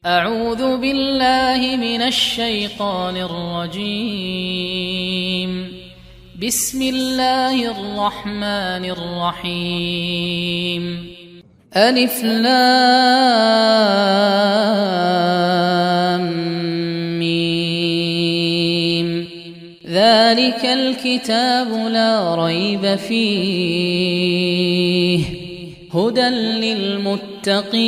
أعوذ بالله من الشيطان الرجيم. بسم الله الرحمن الرحيم. ألف لام ميم. ذلك الكتاب لا ريب فيه هدى للمتقين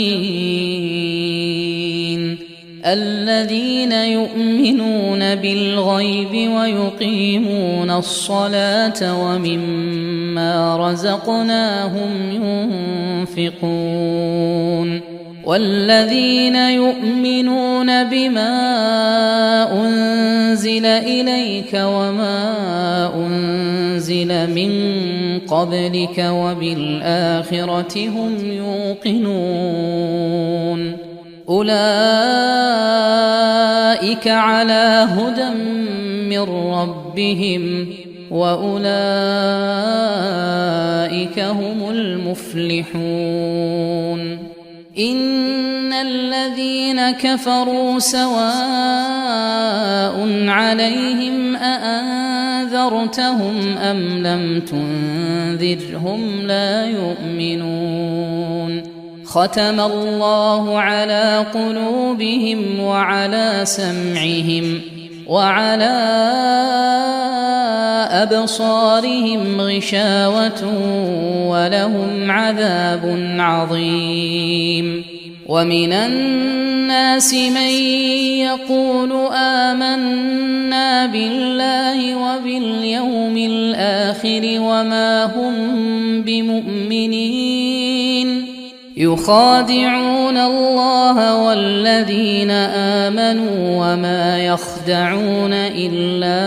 الذين يؤمنون بالغيب ويقيمون الصلاة ومما رزقناهم ينفقون والذين يؤمنون بما أنزل إليك وما أنزل من قبلك وبالآخرة هم يوقنون أولئك على هدى من ربهم وأولئك هم المفلحون. إن الذين كفروا سواء عليهم أأنذرتهم أم لم تنذرهم لا يؤمنون. ختم الله على قلوبهم وعلى سمعهم وعلى أبصارهم غشاوة ولهم عذاب عظيم. ومن الناس من يقول آمنا بالله وباليوم الآخر وما هم بمؤمنين يخادعون الله والذين آمنوا وما يخدعون إلا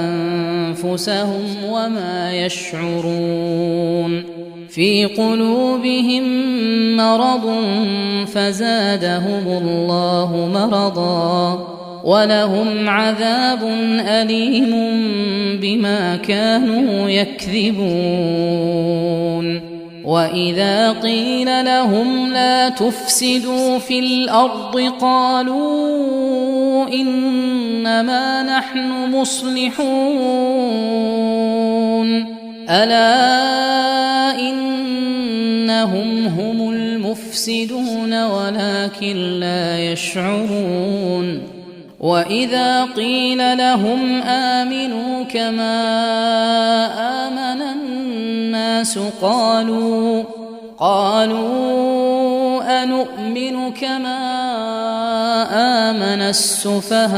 أنفسهم وما يشعرون. في قلوبهم مرض فزادهم الله مرضا ولهم عذاب أليم بما كانوا يكذبون. وإذا قيل لهم لا تفسدوا في الأرض قالوا إنما نحن مصلحون ألا إنهم هم المفسدون ولكن لا يشعرون. وإذا قيل لهم آمنوا كما آمن الناس قالوا أنؤمن كما آمن السفهاء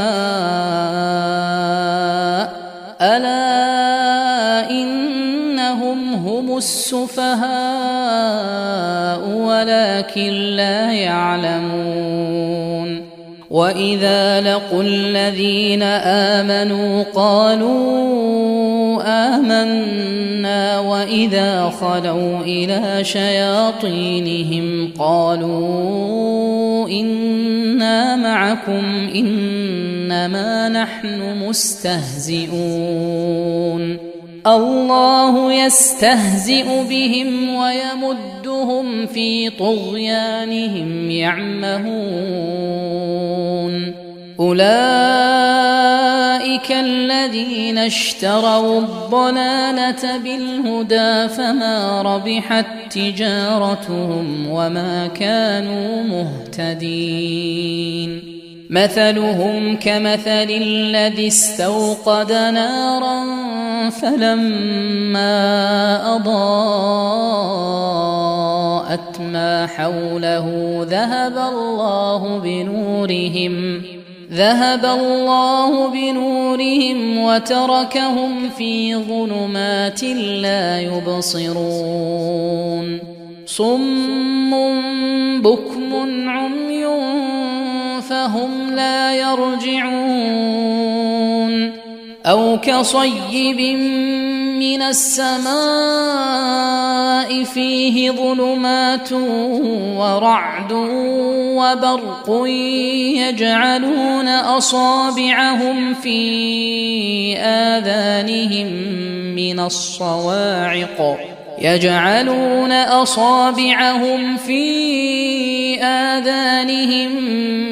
ألا إنهم هم السفهاء ولكن لا يعلمون. وإذا لقوا الذين آمنوا قالوا آمنا وإذا خلوا إلى شياطينهم قالوا إنا معكم إنما نحن مستهزئون. الله يستهزئ بهم ويمدهم في طغيانهم يعمهون. أولئك الذين اشتروا الضلالة بالهدى فما ربحت تجارتهم وما كانوا مهتدين. مثلهم كمثل الذي استوقد نارا فلما أضاءت ما حوله ذهب الله بنورهم وتركهم في ظلمات لا يبصرون. صم بكم عمي فهم لا يرجعون. أو كصيب من السماء فيه ظلمات ورعد وبرق يجعلون أصابعهم في آذانهم من الصواعق يجعلون أصابعهم في آذانهم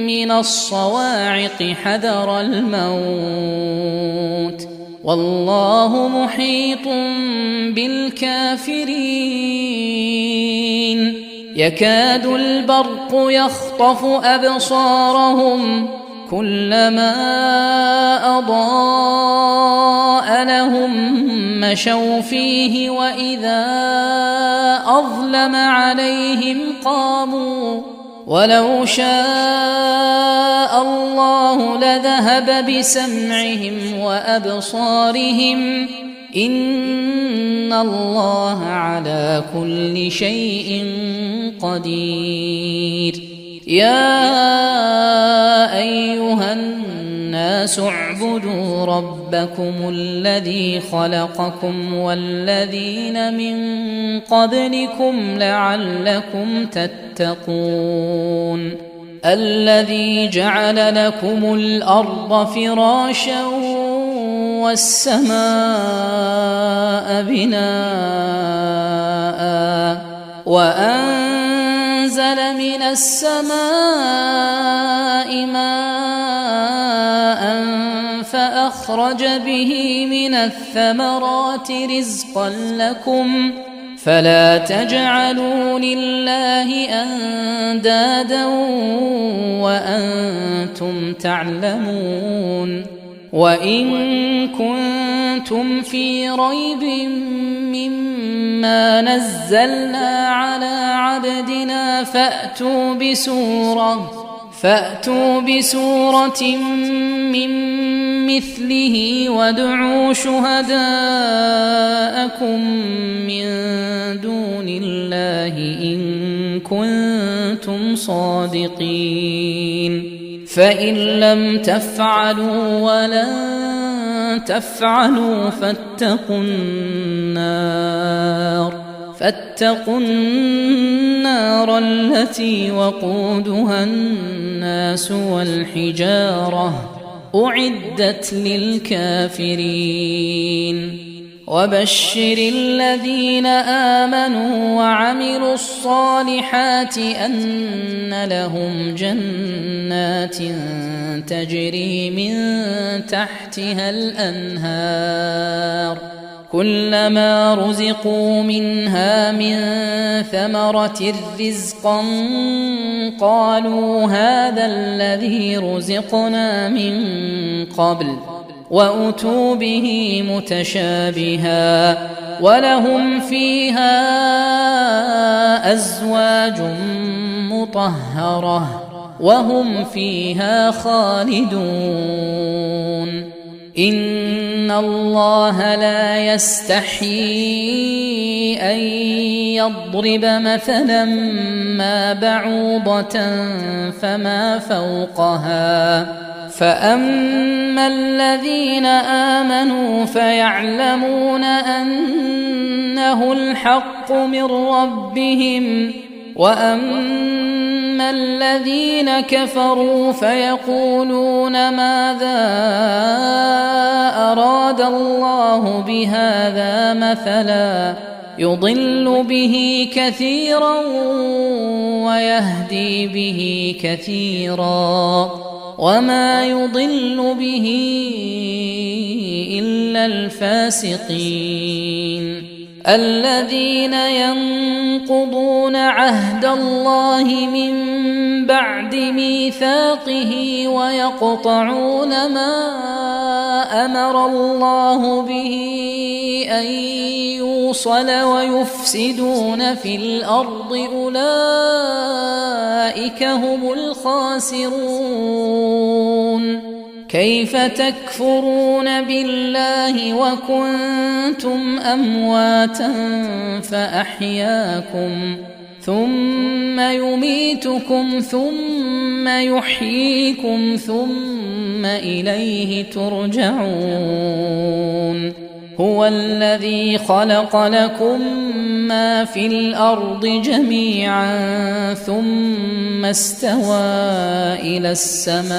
من الصواعق حذر الموت والله محيط بالكافرين يكاد البرق يخطف أبصارهم كلما أضاء لهم مشوا فيه وإذا أظلم عليهم قاموا ولو شاء الله لذهب بسمعهم وأبصارهم إن الله على كل شيء قدير يا أيها الناس اعبدوا ربكم الذي خلقكم والذين من قبلكم لعلكم تتقون الذي جعل لكم الأرض فراشا والسماء بناء وأنزل من السماء ماء فأخرج به من الثمرات رزقا لكم فلا تجعلوا لله أندادا وأنتم تعلمون وإن كنتم في ريب مما نزلنا على عبدنا فأتوا بسورة من مثله وادعوا شهداءكم من دون الله إن كنتم صادقين فإن لم تفعلوا ولن تفعلوا فاتقوا النار التي وقودها الناس والحجارة أعدت للكافرين وبشر الذين آمنوا وعملوا الصالحات أن لهم جنات تجري من تحتها الأنهار كلما رزقوا منها من ثمرة رزقا قالوا هذا الذي رزقنا من قبل وأتوا به متشابها ولهم فيها أزواج مطهرة وهم فيها خالدون إن الله لا يستحيي أن يضرب مثلا ما بعوضة فما فوقها فأما الذين آمنوا فيعلمون أنه الحق من ربهم وأما الذين كفروا فيقولون ماذا أراد الله بهذا مثلا يضل به كثيرا ويهدي به كثيرا وما يضل به إلا الفاسقين الذين ينقضون عهد الله من بعد ميثاقه ويقطعون ما أمر الله به أن يوصل ويفسدون في الأرض أولئك هم الخاسرون كيف تكفرون بالله وكنتم أمواتا فأحياكم ثم يميتكم ثم يحييكم ثم إليه ترجعون هو الذي خلق لكم ما في الأرض جميعا ثم استوى إلى السماء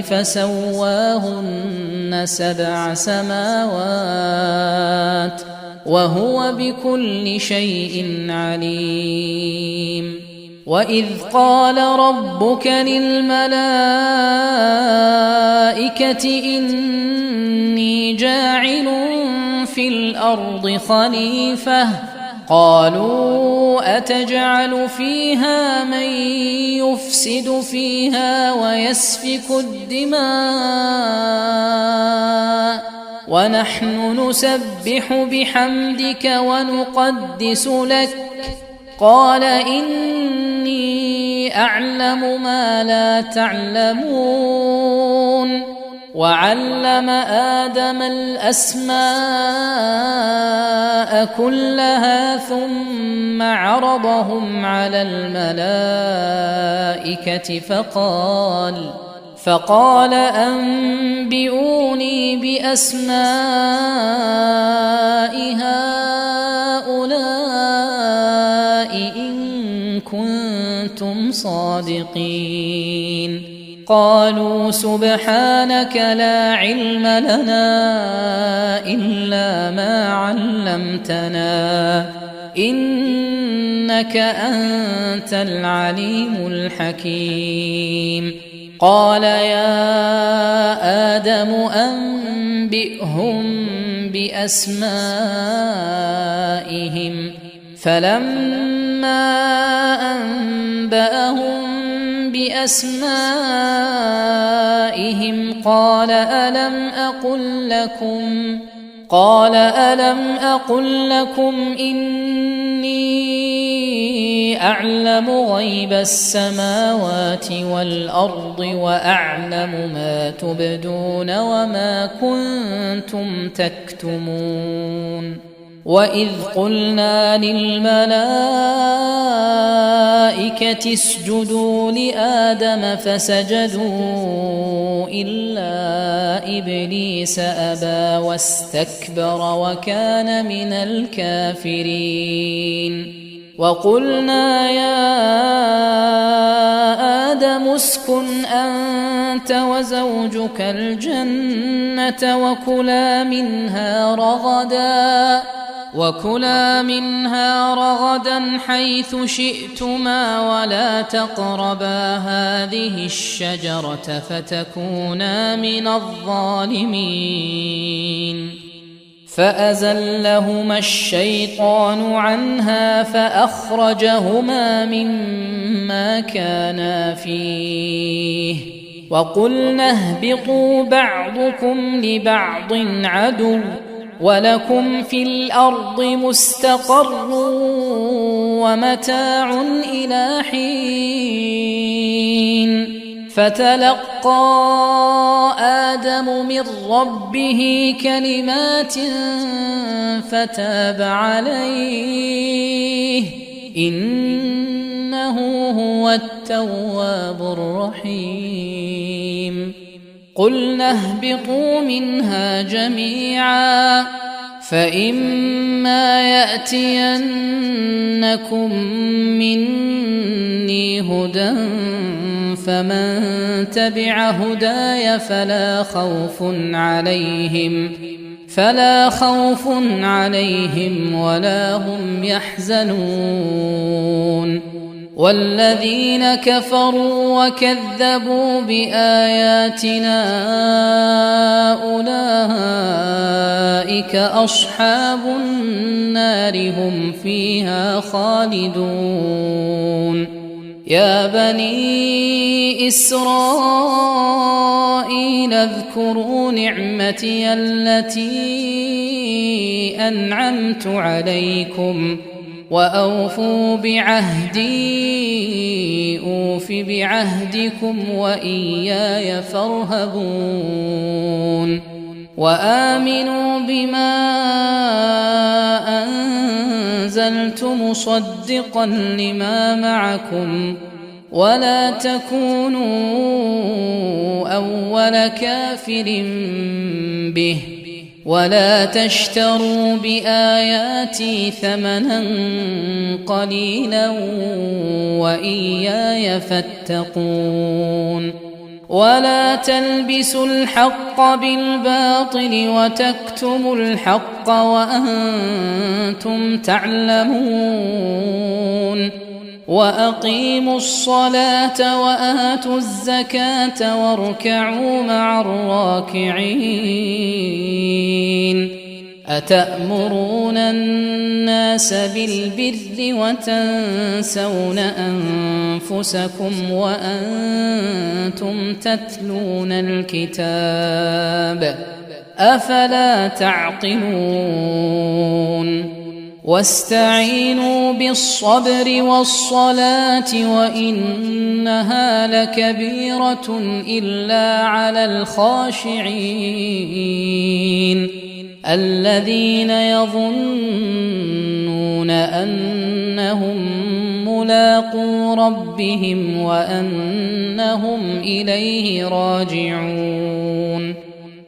فسواهن 7 سماوات وهو بكل شيء عليم. وإذ قال ربك للملائكة إني جاعل في الأرض خليفة قالوا أتجعل فيها من يفسد فيها ويسفك الدماء ونحن نسبح بحمدك ونقدس لك قال إني أعلم ما لا تعلمون. وعلم آدم الأسماء كلها ثم عرضهم على الملائكة فقال أنبئوني بأسماء هؤلاء إن كنتم صادقين. قالوا سبحانك لا علم لنا إلا ما علمتنا إنك أنت العليم الحكيم. قال يا آدم أنبئهم بأسمائهم فلما أنبأهم بأسمائهم قال ألم أقل لكم إني أعلم غيب السماوات والأرض وأعلم ما تبدون وما كنتم تكتمون. وإذ قلنا للملائكة اسجدوا لآدم فسجدوا إلا إبليس أبى واستكبر وكان من الكافرين. وقلنا يا آدم اسكن أنت وزوجك الجنة وكلا منها رغدا حيث شئتما ولا تقربا هذه الشجرة فتكونا من الظالمين. فأزلهما الشيطان عنها فأخرجهما مما كانا فيه وقلنا اهبطوا بعضكم لبعض عدو ولكم في الأرض مستقر ومتاع إلى حين. فتلقى آدم من ربه كلمات فتاب عليه إنه هو التواب الرحيم. قلنا اهبطوا منها جميعا فإما يأتينكم مني هدى فمن تبع هداي فلا خوف عليهم ولا هم يحزنون. والذين كفروا وكذبوا بآياتنا أولئك أصحاب النار هم فيها خالدون. يا بني إسرائيل اذكروا نعمتي التي أنعمت عليكم وأوفوا بعهدي أوف بعهدكم وإياي فارهبون. وآمنوا بما أنزلت مصدقا لما معكم ولا تكونوا أول كافر به ولا تشتروا بآياتي ثمنا قليلا وإياي فاتقون. ولا تلبسوا الحق بالباطل وتكتموا الحق وأنتم تعلمون وأقيموا الصلاة وآتوا الزكاة واركعوا مع الراكعين أتأمرون الناس بالبر وتنسون أنفسكم وأنتم تتلون الكتاب أفلا تعقلون واستعينوا بالصبر والصلاة وإنها لكبيرة إلا على الخاشعين الذين يظنون أنهم ملاقو ربهم وأنهم إليه راجعون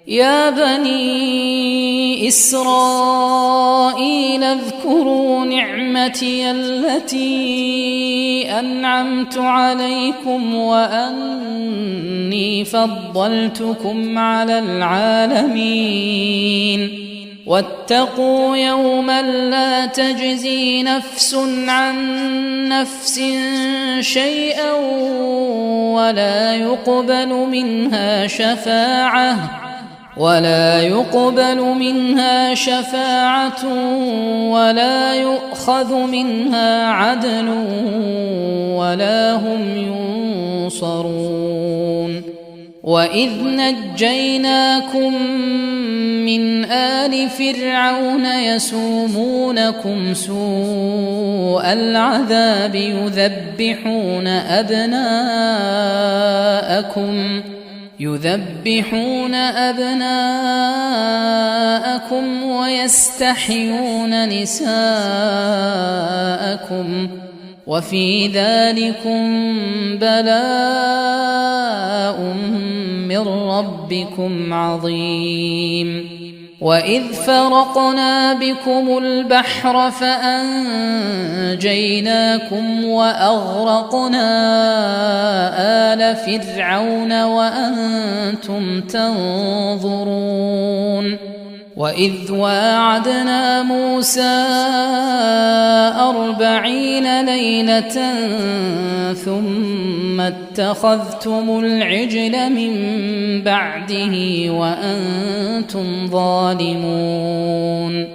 يا بني إسرائيل اذكروا نعمتي التي أنعمت عليكم وأني فضلتكم على العالمين واتقوا يوما لا تجزي نفس عن نفس شيئا ولا يقبل منها شفاعة ولا يؤخذ منها عدل ولا هم ينصرون وإذ نجيناكم من آل فرعون يسومونكم سوء العذاب يذبحون أبناءكم ويستحيون نساءكم وفي ذلكم بلاء من ربكم عظيم وإذ فرقنا بكم البحر فأنجيناكم وأغرقنا آل فرعون وأنتم تنظرون وإذ واعدنا موسى 40 ليلة ثم اتخذتم العجل من بعده وأنتم ظالمون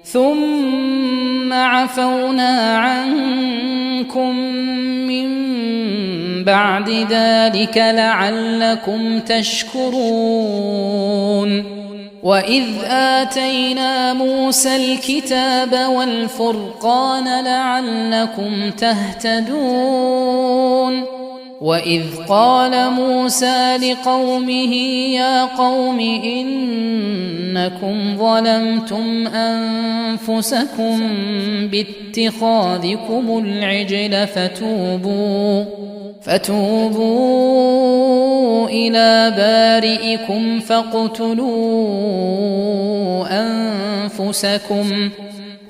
ثم عفونا عنكم من بعد ذلك لعلكم تشكرون وإذ آتينا موسى الكتاب والفرقان لعلكم تهتدون وإذ قال موسى لقومه يا قوم إنكم ظلمتم أنفسكم باتخاذكم العجل فتوبوا إلى بارئكم فاقتلوا أنفسكم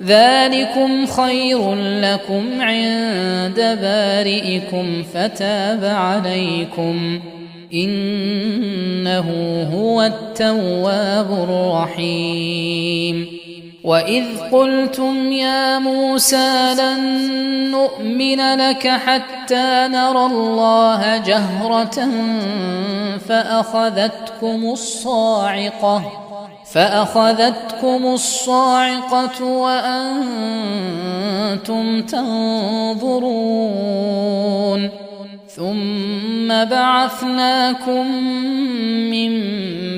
ذلكم خير لكم عند بارئكم فتاب عليكم إنه هو التواب الرحيم وإذ قلتم يا موسى لن نؤمن لك حتى نرى الله جهرة فأخذتكم الصاعقة وأنتم تنظرون ثم بعثناكم من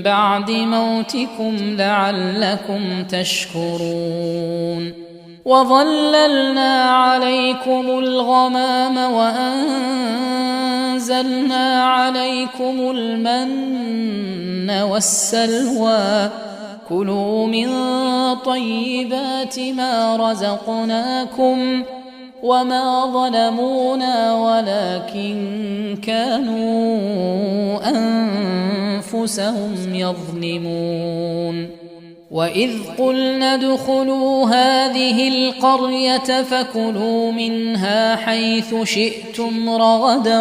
بعد موتكم لعلكم تشكرون وظللنا عليكم الغمام وأنزلنا عليكم المن والسلوى كلوا من طيبات ما رزقناكم وما ظلمونا ولكن كانوا أنفسهم يظلمون وإذ قلنا ادخلوا هذه القرية فكلوا منها حيث شئتم رغدا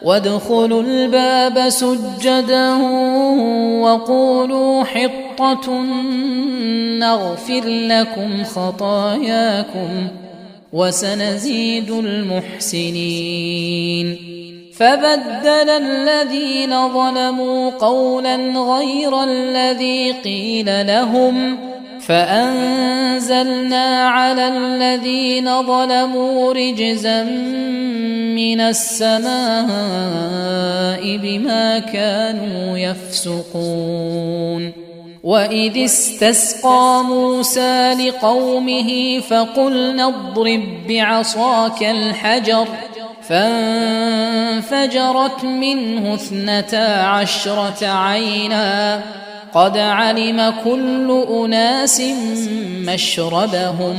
وادخلوا الباب سجدا وقولوا حطة نغفر لكم خطاياكم وسنزيد المحسنين. فبدل الذين ظلموا قولا غير الذي قيل لهم فأنزلنا على الذين ظلموا رجزا من السماء بما كانوا يفسقون. وإذ استسقى موسى لقومه فقلنا اضرب بعصاك الحجر فانفجرت منه 12 عينا قد علم كل أناس مشربهم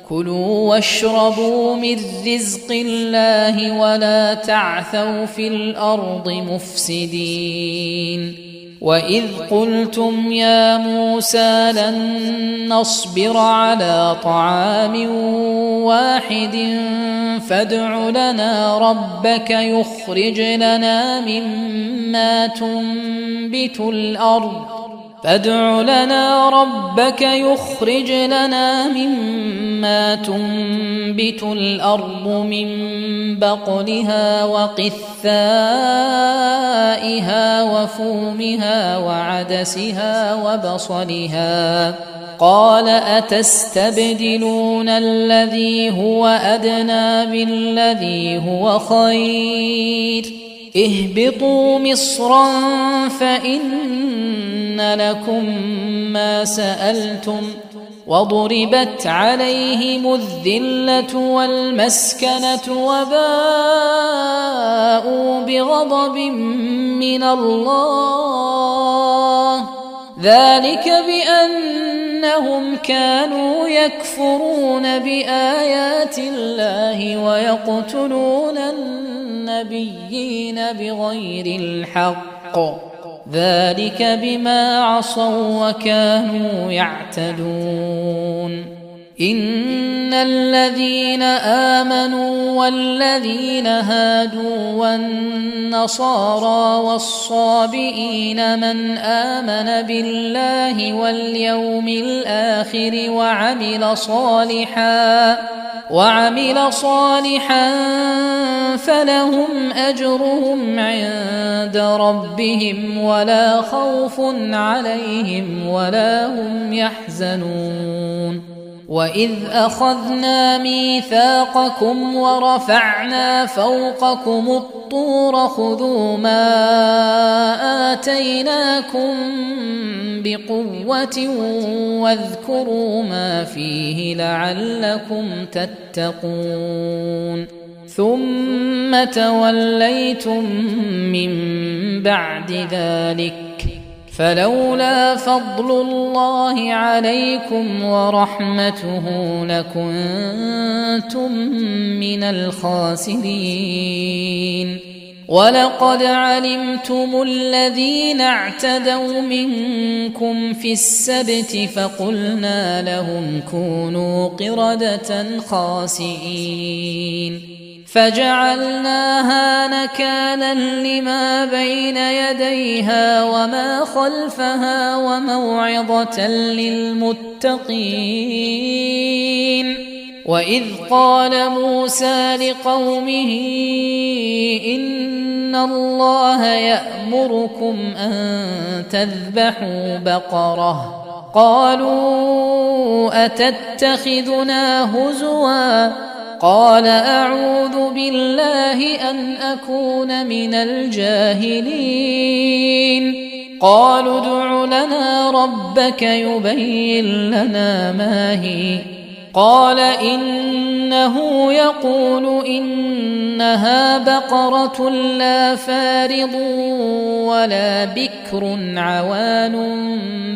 كلوا واشربوا من رزق الله ولا تعثوا في الأرض مفسدين. وإذ قلتم يا موسى لن نصبر على طعام واحد فادع لنا ربك يخرج لنا مما تنبت الأرض من بقلها وقثائها وفومها وعدسها وبصلها قال أتستبدلون الذي هو أدنى بالذي هو خير اهبطوا مصرا فإن لكم ما سألتم وضربت عليهم الذلة والمسكنة وباءوا بغضب من الله ذلك بأنهم كانوا يكفرون بآيات الله ويقتلون النبيين بغير الحق ذلك بما عصوا وكانوا يعتدون. إن الذين آمنوا والذين هادوا والنصارى والصابئين من آمن بالله واليوم الآخر وعمل صالحا فلهم أجرهم عند ربهم ولا خوف عليهم ولا هم يحزنون. وإذ أخذنا ميثاقكم ورفعنا فوقكم الطور خذوا ما آتيناكم بقوة واذكروا ما فيه لعلكم تتقون. ثم توليتم من بعد ذلك فلولا فضل الله عليكم ورحمته لكنتم من الخاسرين. ولقد علمتم الذين اعتدوا منكم في السبت فقلنا لهم كونوا قردة خاسئين فجعلناها نكالا لما بين يديها وما خلفها وموعظة للمتقين. وإذ قال موسى لقومه إن الله يأمركم أن تذبحوا بقرة قالوا أتتخذنا هزوا قال أعوذ بالله أن أكون من الجاهلين. قالوا ادع لنا ربك يبين لنا ما هي قال إنه يقول إنها بقرة لا فارض ولا بكر عوان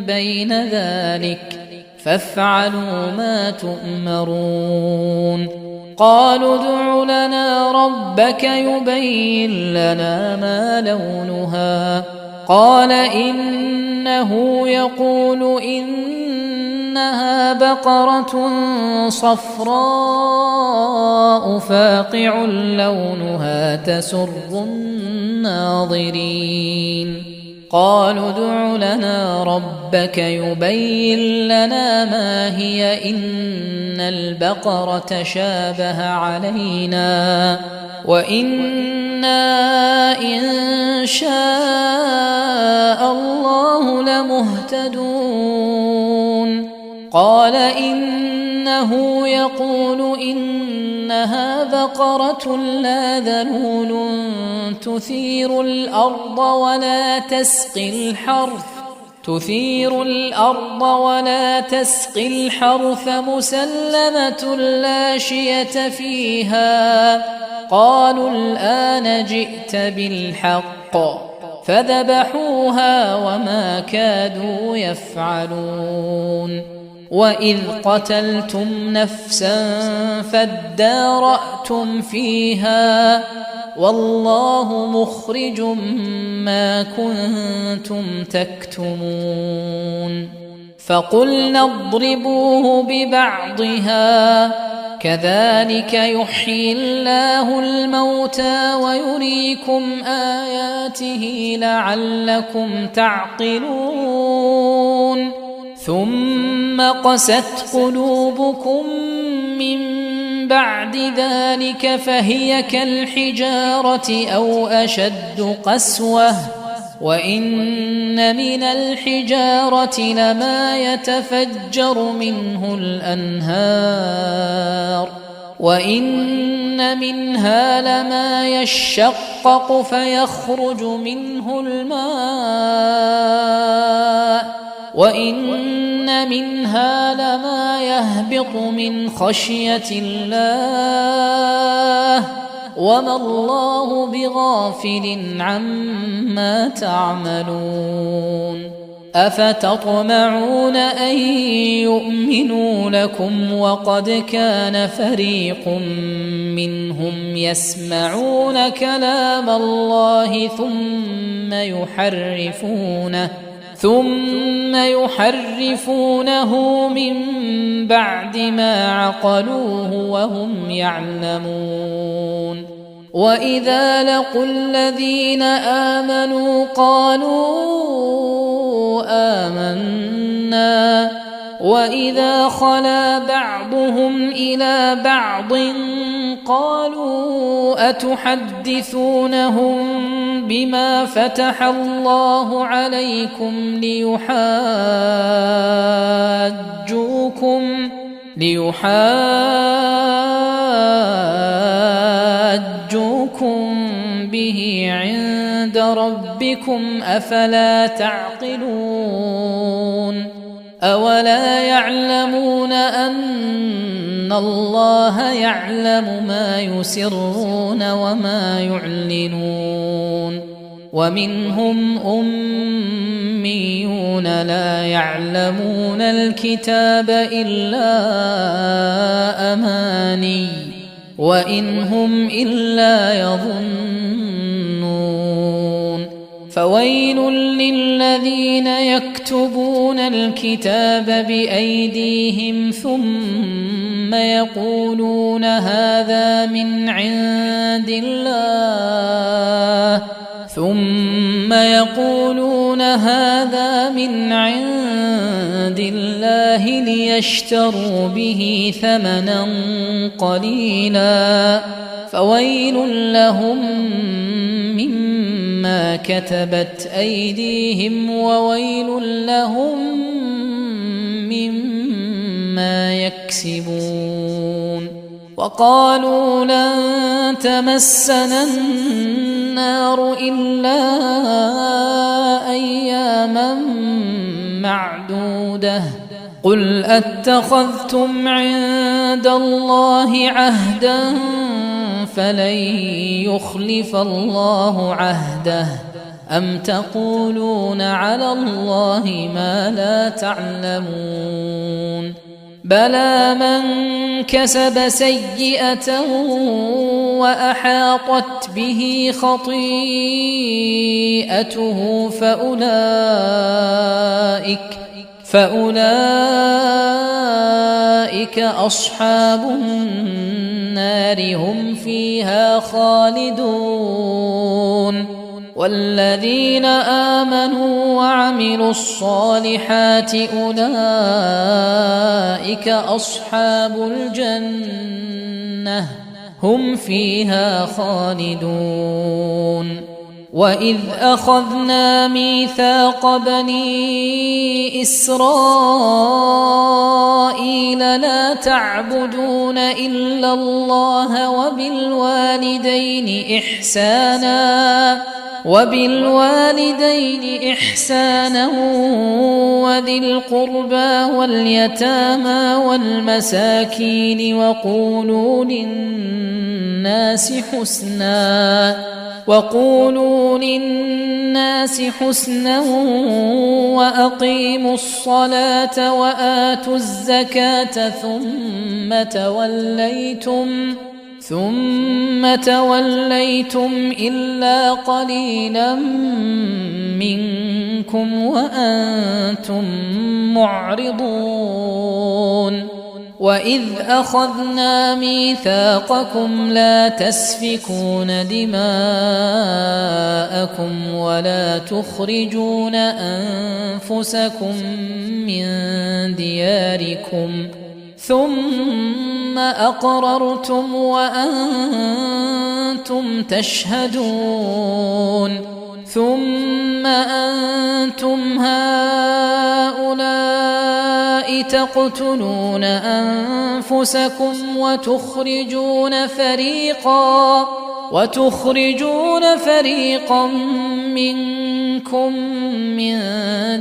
بين ذلك فافعلوا ما تؤمرون. قالوا ادع لنا ربك يبين لنا ما لونها قال إنه يقول إنها بقرة صفراء فاقع لونها تسر الناظرين قالوا ادع لنا ربك يبين لنا ما هي إن البقرة شابه علينا وإنا إن شاء الله لمهتدون قال إنه يقول إنها بقرة لا ذلول تثير الأرض ولا تسقي الحرث مسلمة لا شية فيها قالوا الآن جئت بالحق فذبحوها وما كادوا يفعلون وإذ قتلتم نفسا فادارأتم فيها والله مخرج ما كنتم تكتمون فقلنا اضربوه ببعضها كذلك يحيي الله الموتى ويريكم آياته لعلكم تعقلون ثم قست قلوبكم من بعد ذلك فهي كالحجارة أو أشد قسوة وإن من الحجارة لما يتفجر منه الأنهار وإن منها لما يشقق فيخرج منه الماء وإن منها لما يهبط من خشية الله وما الله بغافل عما تعملون أفتطمعون أن يؤمنوا لكم وقد كان فريق منهم يسمعون كلام الله ثم يحرفونه من بعد ما عقلوه وهم يعلمون وإذا لقوا الذين آمنوا قالوا آمنا وإذا خلا بعضهم إلى بعض قالوا أتحدثونهم بما فتح الله عليكم ليحاجوكم به عند ربكم أفلا تعقلون أولا يعلمون أن الله يعلم ما يسرون وما يعلنون ومنهم أميون لا يعلمون الكتاب إلا أماني وإن هم إلا يظنون فويل للذين يكتبون الكتاب بأيديهم ثم يقولون هذا من عند الله ليشتروا به ثمنا قليلا فويل لهم مما كتبت أيديهم وويل لهم مما يكسبون وقالوا لن تمسنا النار إلا أياما معدودة قل أتخذتم عند الله عهدا فلن يخلف الله عهده أم تقولون على الله ما لا تعلمون بلى من كسب سيئة وأحاطت به خطيئته فأولئك أصحاب النار هم فيها خالدون والذين آمنوا وعملوا الصالحات أولئك أصحاب الجنة هم فيها خالدون وإذ أخذنا ميثاق بني إسرائيل لا تعبدون إلا الله وبالوالدين إحسانا وذي القربى واليتامى والمساكين وقولوا للناس حسنا وأقيموا الصلاة وآتوا الزكاة ثم توليتم إلا قليلا منكم وأنتم معرضون وإذ أخذنا ميثاقكم لا تسفكون دماءكم ولا تخرجون أنفسكم من دياركم ثم أقررتم وأنتم تشهدون ثم أنتم هؤلاء تقتلون أنفسكم وتخرجون فريقا منكم من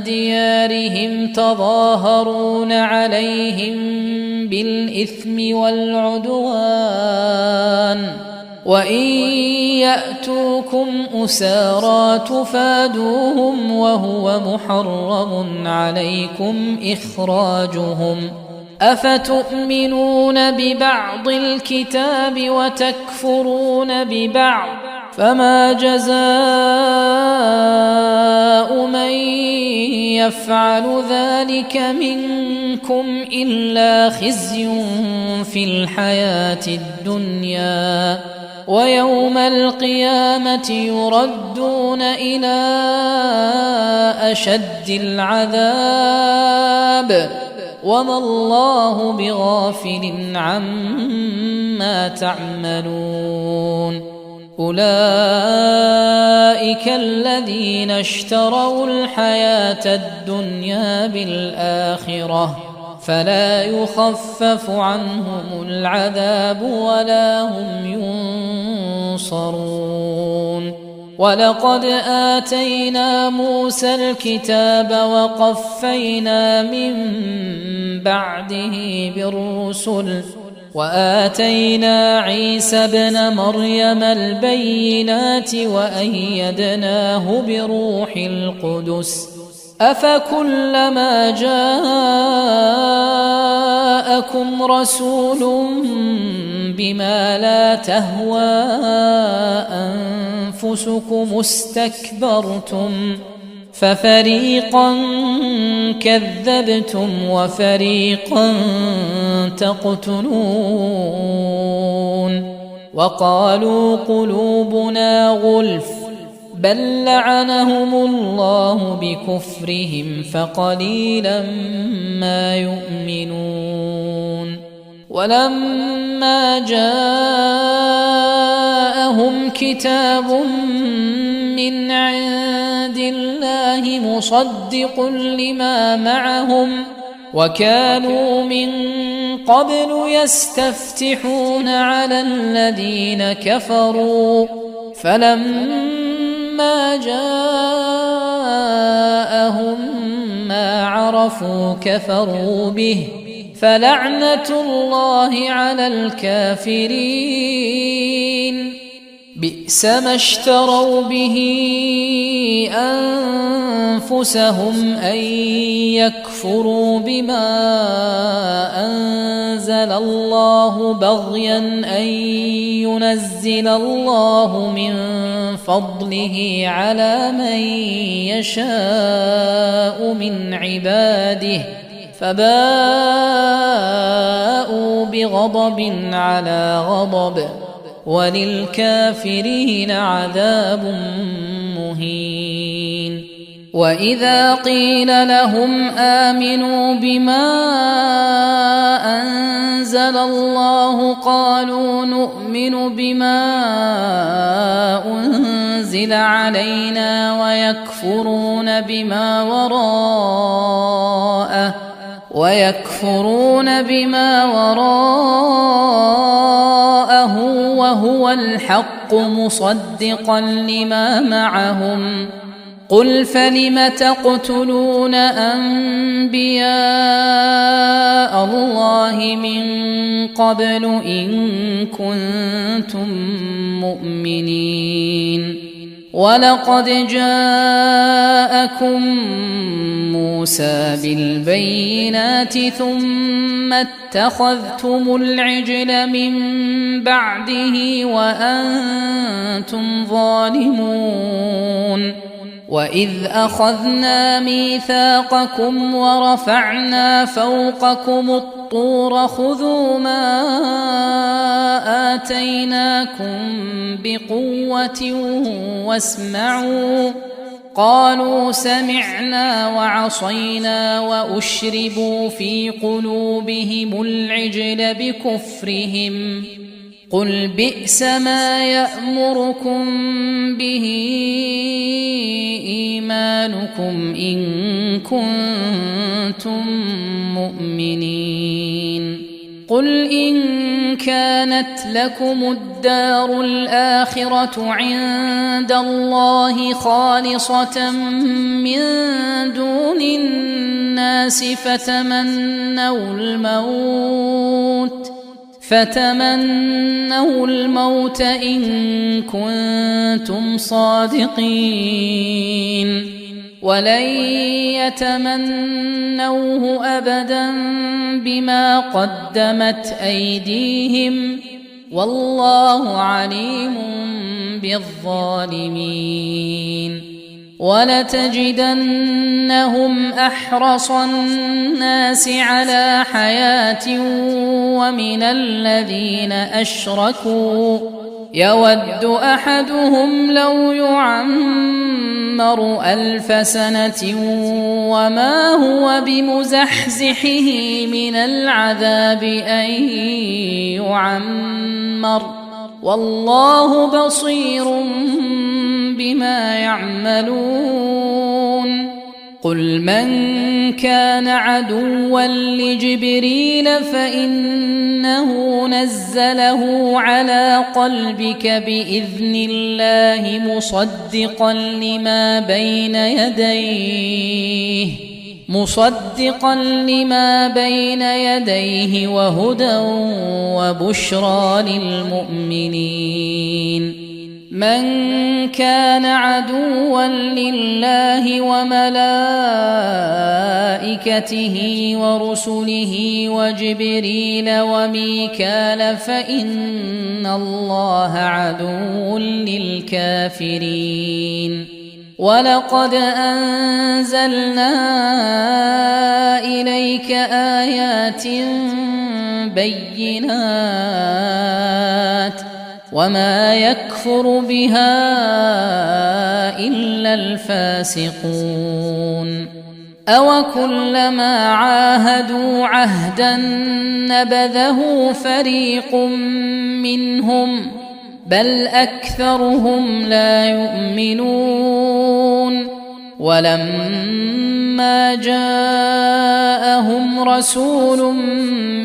ديارهم تظاهرون عليهم بالإثم والعدوان وإن يأتوكم أسارى تفادوهم وهو محرم عليكم إخراجهم أفتؤمنون ببعض الكتاب وتكفرون ببعض فما جزاء من يفعل ذلك منكم إلا خزي في الحياة الدنيا ويوم القيامة يردون إلى أشد العذاب وما الله بغافل عما تعملون أولئك الذين اشتروا الحياة الدنيا بالآخرة فلا يخفف عنهم العذاب ولا هم ينصرون ولقد آتينا موسى الكتاب وقفينا من بعده بالرسل وآتينا عيسى ابن مريم البينات وأيدناه بروح القدس أفكلما جاءكم رسول بما لا تهوى أنفسكم استكبرتم ففريقا كذبتم وفريقا تقتلون وقالوا قلوبنا غلف بل لعنهم الله بكفرهم فقليلا ما يؤمنون ولما جاءهم كتاب من عند الله مصدق لما معهم وكانوا من قبل يستفتحون على الذين كفروا فلما جاءهم ما عرفوا كفروا به فلعنة الله على الكافرين بئس ما اشتروا به أنفسهم أن يكفروا بما أنزل الله بغيا أن ينزل الله من فضله على من يشاء من عباده فباءوا بغضب على غضب وللكافرين عذاب مهين. وإذا قيل لهم آمنوا بما أنزل الله قالوا نؤمن بما أنزل علينا ويكفرون بما وراءه وهو الحق مصدقا لما معهم قل فلم تقتلون أنبياء الله من قبل إن كنتم مؤمنين ولقد جاءكم موسى بالبينات ثم اتخذتم العجل من بعده وأنتم ظالمون وإذ أخذنا ميثاقكم ورفعنا فوقكم الطور خذوا ما آتيناكم بقوة واسمعوا قالوا سمعنا وعصينا وأشربوا في قلوبهم العجل بكفرهم قل بئس ما يأمركم به إيمانكم إن كنتم مؤمنين قل إن كانت لكم الدار الآخرة عند الله خالصة من دون الناس فتمنوا الموت إن كنتم صادقين ولن يتمنوه أبدا بما قدمت أيديهم والله عليم بالظالمين ولتجدنهم أحرص الناس على حياة ومن الذين أشركوا يود أحدهم لو يعمر 1000 سنة وما هو بمزحزحه من العذاب أن يعمر والله بصير بما يعملون قل من كان عدوا لجبريل فإنه نزله على قلبك بإذن الله مصدقا لما بين يديه وهدى وبشرى للمؤمنين من كان عدوا لله وملائكته ورسله وجبريل وميكال فإن الله عدو للكافرين ولقد أنزلنا إليك آيات بينات وما يكفر بها إلا الفاسقون أوكلما عاهدوا عهدا نبذه فريق منهم بل أكثرهم لا يؤمنون ولما جاءهم رسول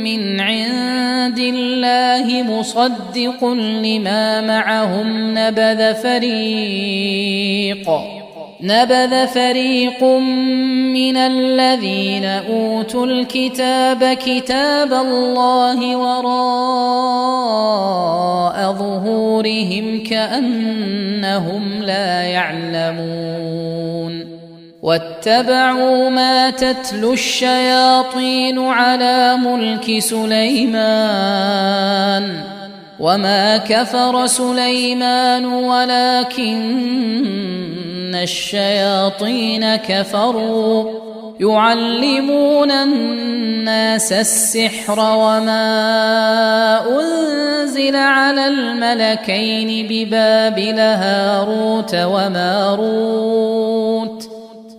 من عند الله مصدق لما معهم نبذ فريق من الذين أوتوا الكتاب كتاب الله وراء ظهورهم كأنهم لا يعلمون واتبعوا ما تتلو الشياطين على ملك سليمان وما كفر سليمان ولكن الشياطين كفروا يعلمون الناس السحر وما أنزل على الملكين ببابل هاروت وماروت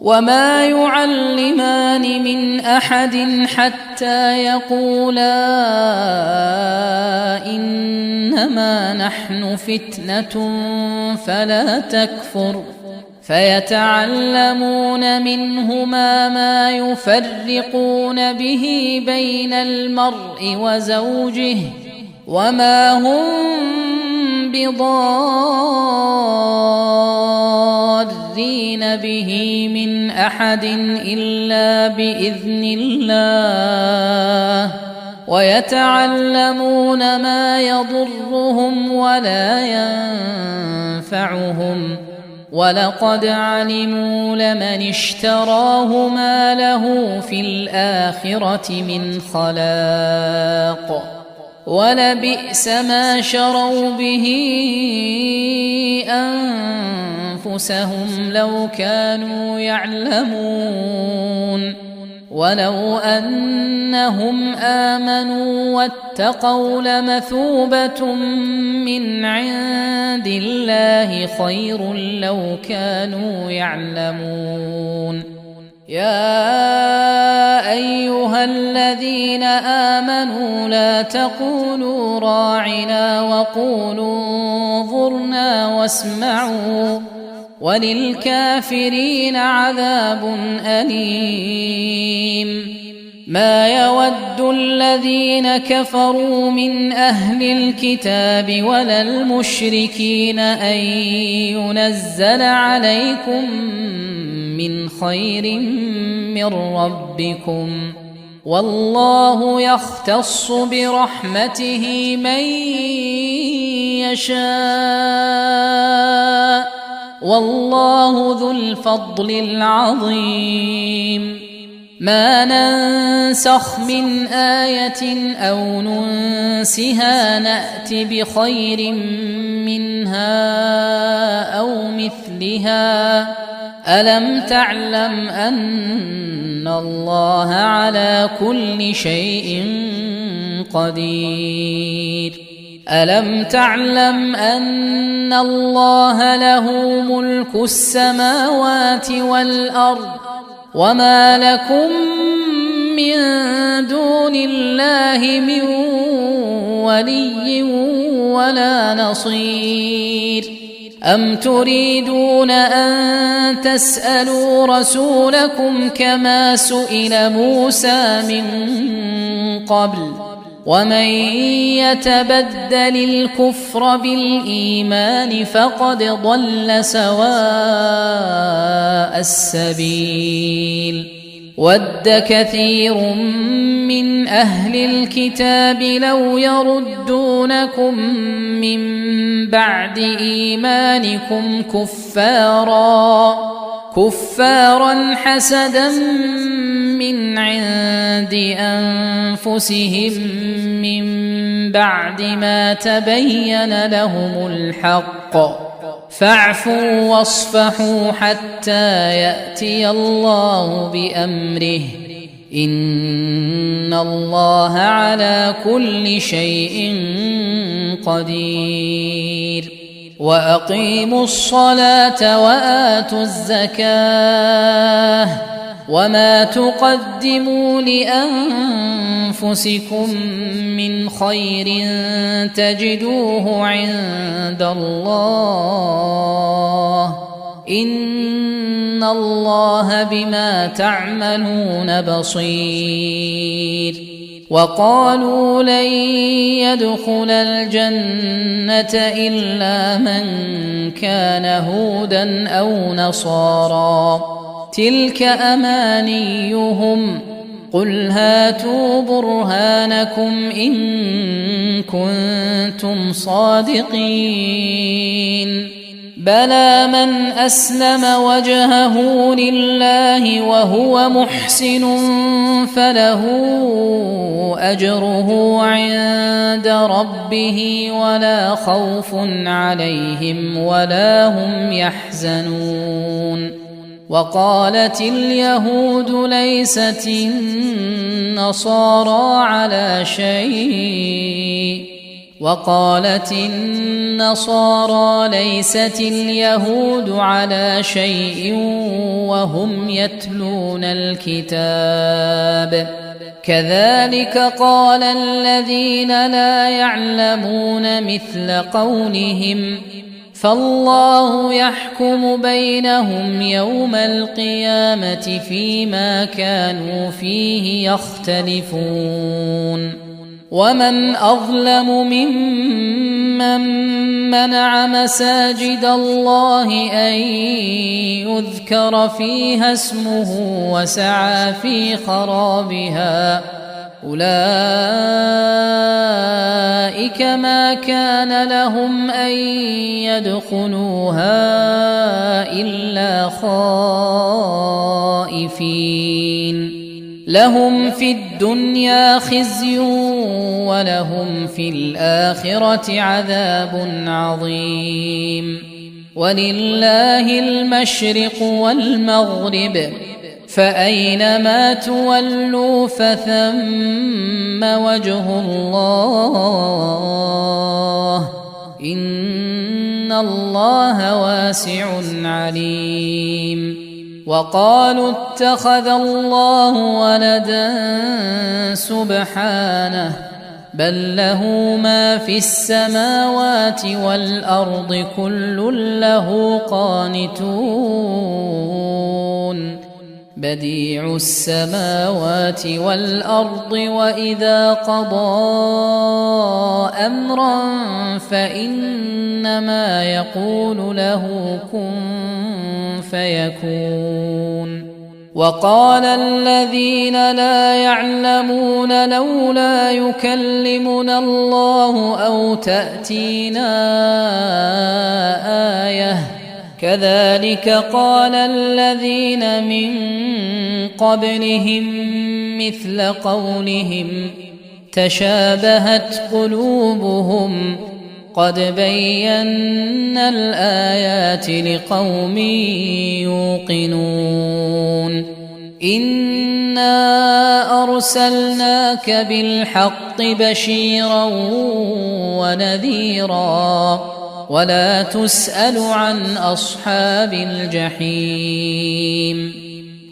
وما يعلمان من أحد حتى يقولا إنما نحن فتنة فلا تكفر فيتعلمون منهما ما يفرقون به بين المرء وزوجه وما هم بضارين به من أحد إلا بإذن الله ويتعلمون ما يضرهم ولا ينفعهم ولقد علموا لمن اشتراه ما له في الآخرة من خلاق ولبئس ما شروا به أنفسهم لو كانوا يعلمون ولو أنهم آمنوا واتقوا لمثوبة من عند الله خير لو كانوا يعلمون يا أيها الذين آمنوا لا تقولوا راعنا وقولوا انظرنا واسمعوا وللكافرين عذاب أليم ما يود الذين كفروا من أهل الكتاب ولا المشركين أن ينزل عليكم من خير من ربكم والله يختص برحمته من يشاء والله ذو الفضل العظيم ما ننسخ من آية أو ننسها نأت بخير منها أو مثلها ألم تعلم أن الله على كل شيء قدير ألم تعلم أن الله له ملك السماوات والأرض وما لكم من دون الله من ولي ولا نصير أم تريدون أن تسألوا رسولكم كما سئل موسى من قبل ومن يتبدل الكفر بالإيمان فقد ضل سواء السبيل ود كثير من أهل الكتاب لو يردونكم من بعد إيمانكم كفارا حسدا من عند أنفسهم من بعد ما تبين لهم الحق فاعفوا واصفحوا حتى يأتي الله بأمره إن الله على كل شيء قدير وأقيموا الصلاة وآتوا الزكاة وما تقدموا لأنفسكم من خير تجدوه عند الله إن الله بما تعملون بصير وقالوا لن يدخل الجنة إلا من كان هودا أو نصارى تلك أمانيهم قل هاتوا برهانكم إن كنتم صادقين بلى من أسلم وجهه لله وهو محسن فله أجره عند ربه ولا خوف عليهم ولا هم يحزنون وقالت اليهود ليست النصارى على شيء وقالت النصارى ليست اليهود على شيء وهم يتلون الكتاب كذلك قال الذين لا يعلمون مثل قولهم فالله يحكم بينهم يوم القيامة فيما كانوا فيه يختلفون ومن أظلم ممن منع مساجد الله أن يذكر فيها اسمه وسعى في خرابها أولئك ما كان لهم أن يدخلوها إلا خائفين لهم في الدنيا خزي ولهم في الآخرة عذاب عظيم ولله المشرق والمغرب فأينما تولوا فثم وجه الله إن الله واسع عليم وقالوا اتخذ الله ولدا سبحانه بل له ما في السماوات والأرض كل له قانتون بديع السماوات والأرض وإذا قضى أمرا فإنما يقول له كن فيكون وقال الذين لا يعلمون لولا يكلمنا الله أو تأتينا آية كذلك قال الذين من قبلهم مثل قولهم تشابهت قلوبهم قد بينا الآيات لقوم يوقنون إنا أرسلناك بالحق بشيرا ونذيرا ولا تسأل عن أصحاب الجحيم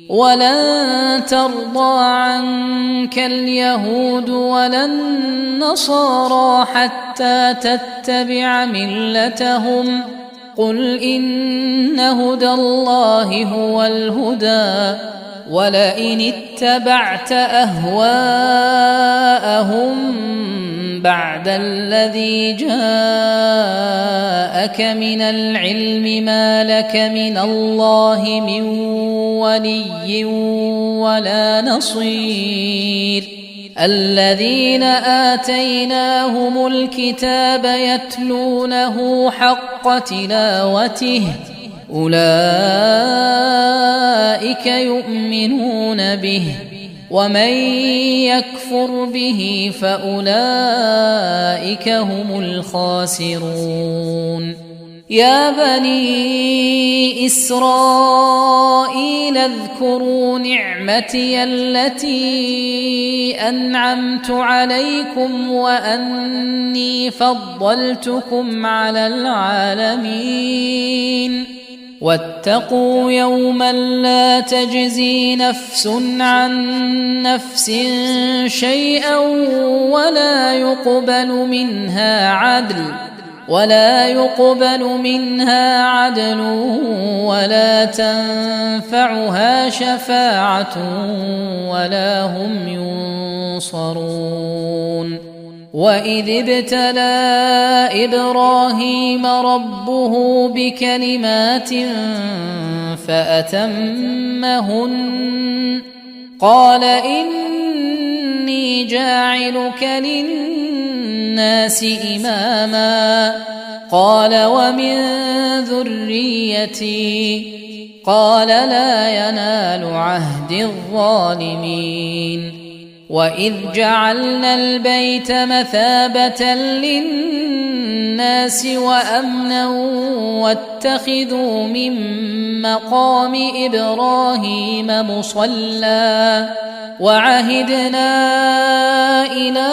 ولن ترضى عنك اليهود ولا النصارى حتى تتبع ملتهم قل إن هدى الله هو الهدى ولئن اتبعت أهواءهم بعد الذي جاءك من العلم ما لك من الله من ولي ولا نصير الذين آتيناهم الكتاب يتلونه حق تلاوته أولئك يؤمنون به ومن يكفر به فأولئك هم الخاسرون يا بني إسرائيل اذكروا نعمتي التي أنعمت عليكم وأني فضلتكم على العالمين واتقوا يوما لا تجزي نفس عن نفس شيئا ولا يقبل منها عدل ولا تنفعها شفاعة ولا هم ينصرون ينصرون وإذ ابتلى إبراهيم ربه بكلمات فأتمهن قال إني جاعلك للناس إماما قال ومن ذريتي قال لا ينال عهد الظالمين وإذ جعلنا البيت مثابة للناس وأمنا واتخذوا من مقام إبراهيم مصلى وعهدنا إلى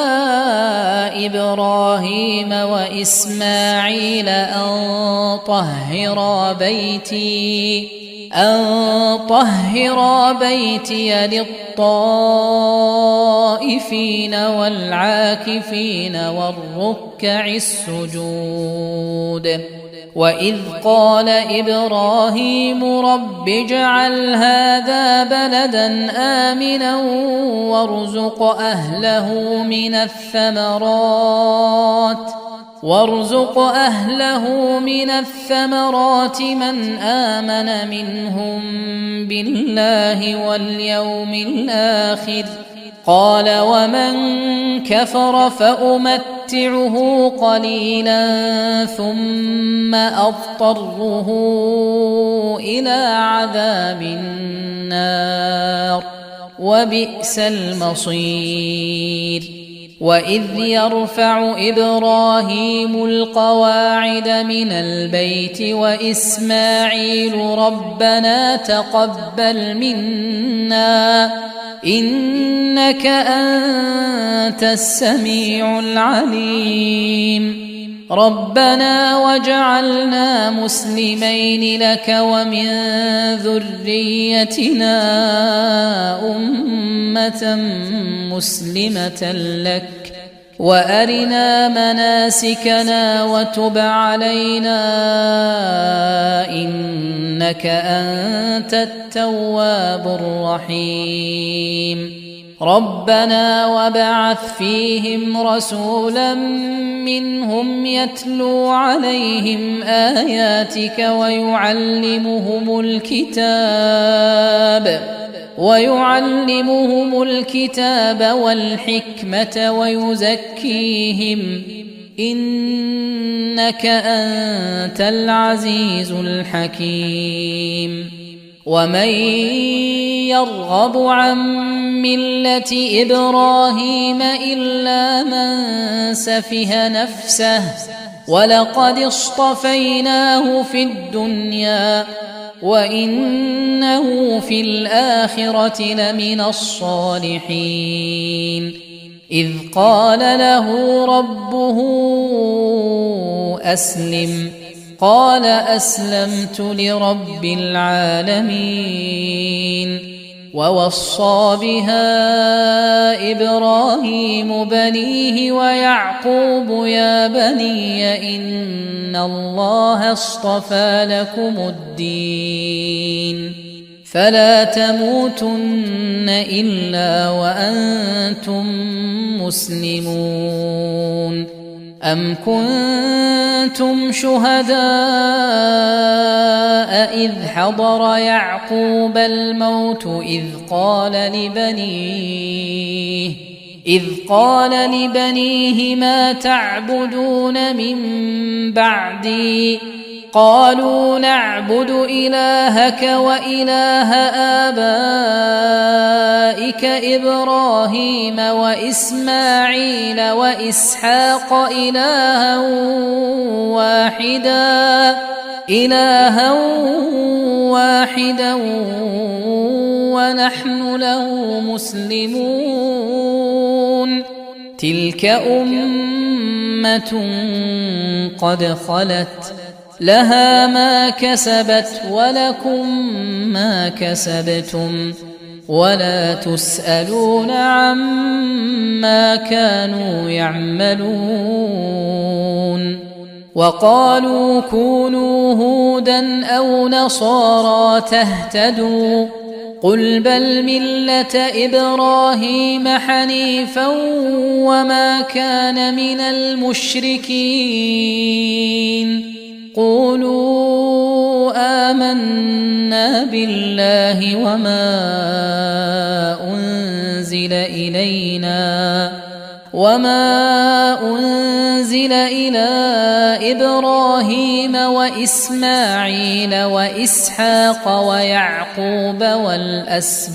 إبراهيم وإسماعيل أن طهرا بيتي للطائفين والعاكفين والركع السجود وإذ قال إبراهيم رب اجعل هذا بلدا آمنا وارزق أهله من الثمرات من آمن منهم بالله واليوم الآخر قال ومن كفر فأمتعه قليلا ثم أضطره إلى عذاب النار وبئس المصير وإذ يرفع إبراهيم القواعد من البيت وإسماعيل ربنا تقبل منا إنك أنت السميع العليم ربنا وجعلنا مسلمين لك ومن ذريتنا أمة مسلمة لك وأرنا مناسكنا وتب علينا إنك أنت التواب الرحيم ربنا وابعث فيهم رسولا منهم يتلو عليهم آياتك ويعلمهم الكتاب والحكمة ويزكيهم إنك أنت العزيز الحكيم ومن يرغب عن ملة إبراهيم إلا من سفه نفسه ولقد اصطفيناه في الدنيا وإنه في الآخرة لمن الصالحين إذ قال له ربه أسلم قال أسلمت لرب العالمين ووصى بها إبراهيم بنيه ويعقوب يا بني إن الله اصطفى لكم الدين فلا تموتن إلا وأنتم مسلمون أم كنتم شهداء إذ حضر يعقوب الموت إذ قال لبنيه ما تعبدون من بعدي قالوا نعبد إلهك وإله آبائك إبراهيم وإسماعيل وإسحاق إلها واحدا ونحن له مسلمون تلك أمة قد خلت لها ما كسبت ولكم ما كسبتم ولا تسألون عما كانوا يعملون وقالوا كونوا هودا أو نصارى تهتدوا قل بل ملة إبراهيم حنيفا وما كان من المشركين قولوا آمنا بالله وما أنزل إلى إبراهيم وإسماعيل وإسحاق ويعقوب والأسباط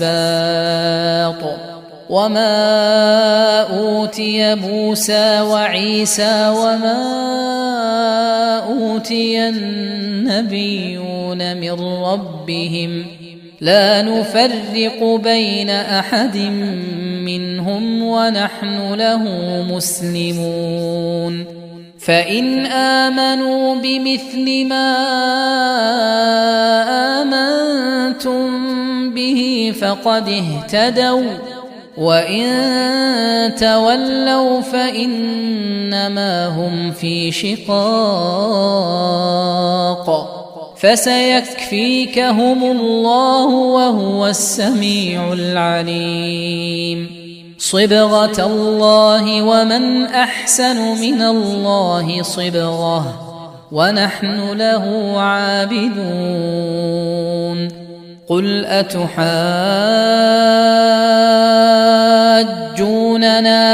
وما أوتي موسى وعيسى وما أوتي النبيون من ربهم لا نفرق بين أحد منهم ونحن له مسلمون فإن آمنوا بمثل ما آمنتم به فقد اهتدوا وإن تولوا فإنما هم في شقاق فسيكفيكهم الله وهو السميع العليم صبغة الله ومن أحسن من الله صبغة ونحن له عابدون قل أتحاجوننا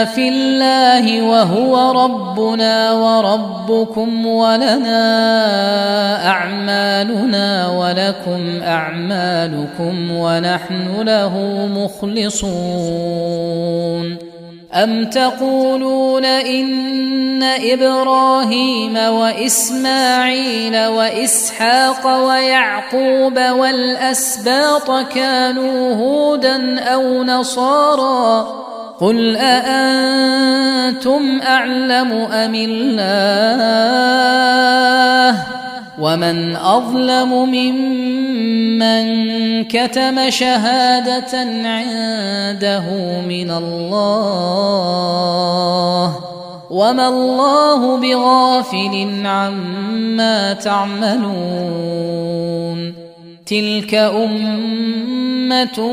في الله وهو ربنا وربكم ولنا أعمالنا ولكم أعمالكم ونحن له مخلصون أم تقولون إن إبراهيم وإسماعيل وإسحاق ويعقوب والأسباط كانوا هودا أو نصارى قل أأنتم أعلم أم الله ومن أظلم ممن كتم شهادة عنده من الله وما الله بغافل عما تعملون تلك أمة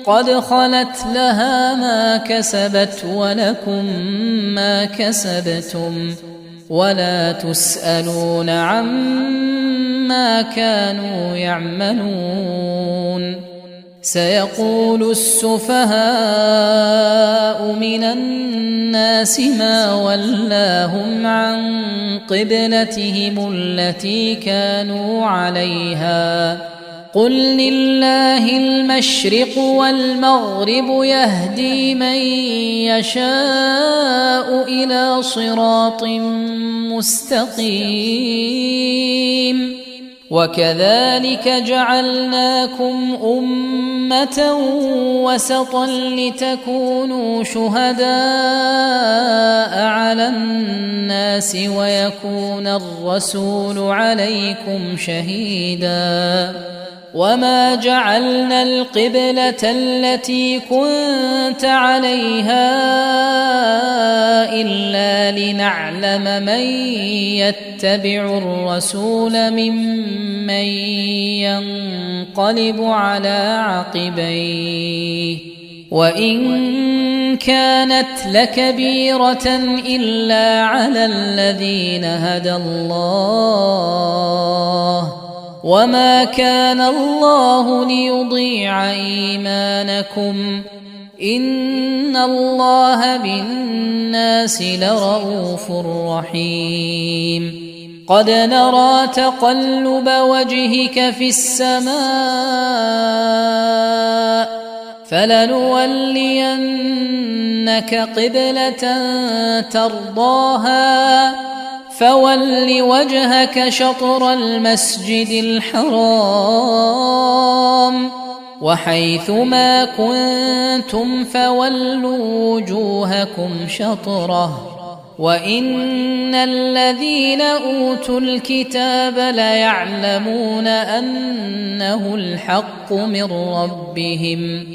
قد خلت لها ما كسبت ولكم ما كسبتم ولا تسألون عما كانوا يعملون سيقول السفهاء من الناس ما ولاهم عن قبلتهم التي كانوا عليها قل لله المشرق والمغرب يهدي من يشاء إلى صراط مستقيم وكذلك جعلناكم أمة وسطا لتكونوا شهداء على الناس ويكون الرسول عليكم شهيدا وما جعلنا القبلة التي كنت عليها إلا لنعلم من يتبع الرسول ممن ينقلب على عقبيه وإن كانت لكبيرة إلا على الذين هدى الله وما كان الله ليضيع إيمانكم إن الله بالناس لرءوف رحيم قد نرى تقلب وجهك في السماء فلنولينك قبلة ترضاها فول وجهك شطر المسجد الحرام وحيث ما كنتم فولوا وجوهكم شطره وإن الذين أوتوا الكتاب ليعلمون أنه الحق من ربهم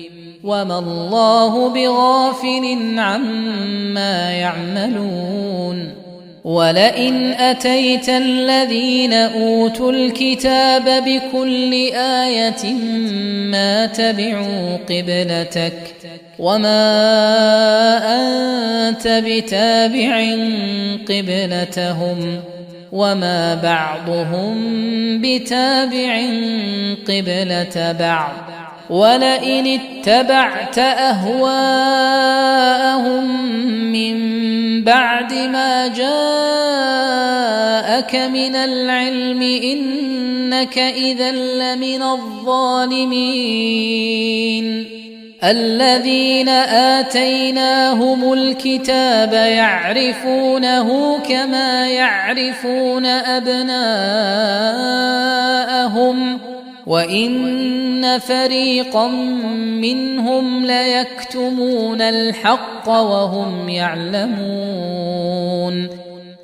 وما الله بغافل عما يعملون ولئن أتيت الذين أوتوا الكتاب بكل آية ما تبعوا قبلتك وما أنت بتابع قبلتهم وما بعضهم بتابع قبلة بعض ولئن اتبعت أهواءهم من بعد ما جاءك من العلم إنك إذا لمن الظالمين الذين آتيناهم الكتاب يعرفونه كما يعرفون أبناءهم وإن فريقا منهم ليكتمون الحق وهم يعلمون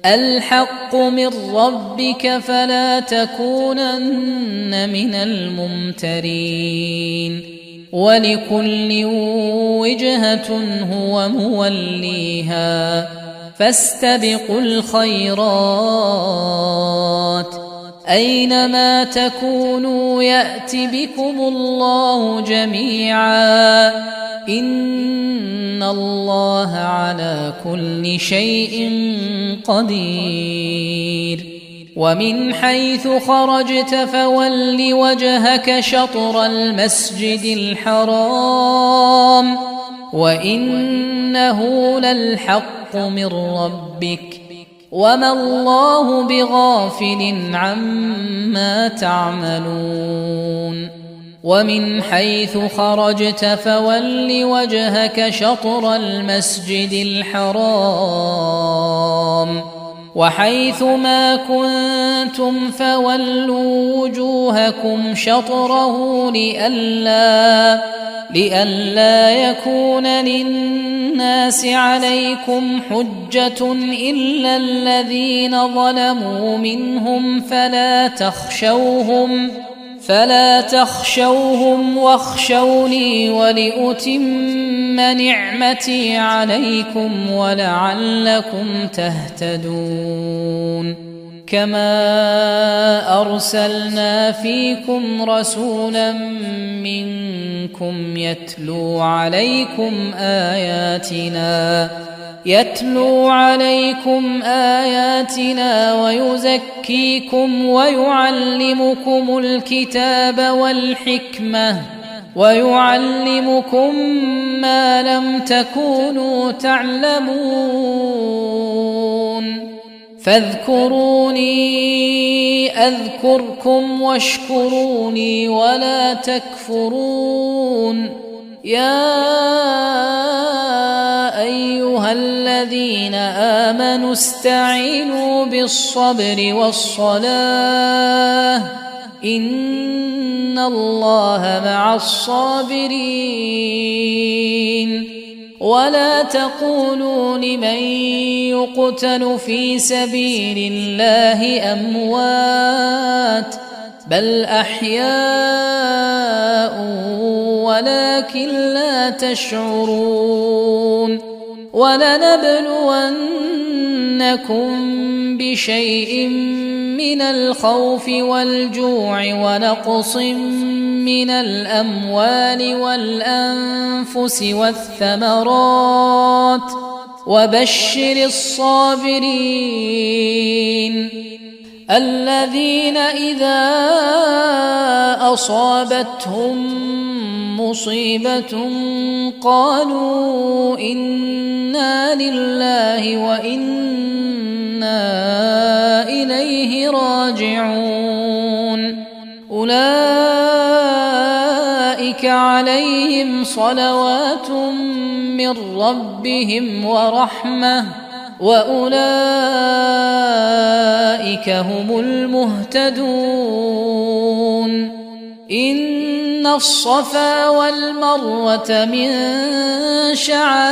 الحق من ربك فلا تكونن من الممترين ولكل وجهة هو موليها فاستبقوا الخيرات أينما تكونوا يأت بكم الله جميعا إن الله على كل شيء قدير ومن حيث خرجت فول وجهك شطر المسجد الحرام وإنه للحق من ربك وما الله بغافل عما تعملون ومن حيث خرجت فول وجهك شطر المسجد الحرام وحيث ما كنتم فولوا وجوهكم شطره لئلا يكون للناس عليكم حجة إلا الذين ظلموا منهم فلا تخشوهم واخشوني ولأتم نعمتي عليكم ولعلكم تهتدون كما أرسلنا فيكم رسولا منكم يتلو عليكم آياتنا ويزكيكم ويعلمكم الكتاب والحكمة ويعلمكم ما لم تكونوا تعلمون فاذكروني أذكركم واشكروني ولا تكفرون يا أيها الذين آمنوا استعينوا بالصبر والصلاة إن الله مع الصابرين ولا تقولوا لمن يقتل في سبيل الله أموات بل أحياء ولكن لا تشعرون ولنبلونكم بشيء من الخوف والجوع ونقص من الأموال والأنفس والثمرات وبشر الصابرين الذين إذا أصابتهم مصيبة قالوا إنا لله وإنا إليه راجعون أولئك عليهم صلوات من ربهم ورحمة وأولئك هم المهتدون إن الصفا والمروة من شعائر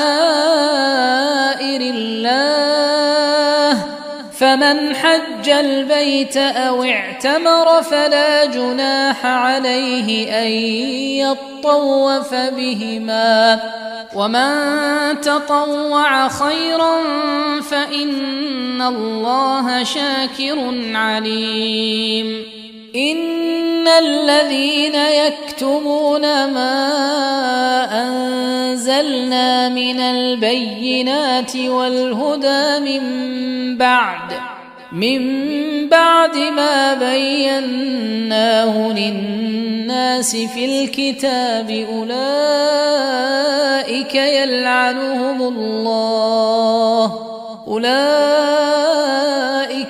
الله فمن حج البيت أو اعتمر فلا جناح عليه أن يطوف بهما ومن تطوع خيرا فإن الله شاكر عليم إن الذين يكتمون ما أنزلنا من البينات والهدى من بعد ما بيناه للناس في الكتاب أولئك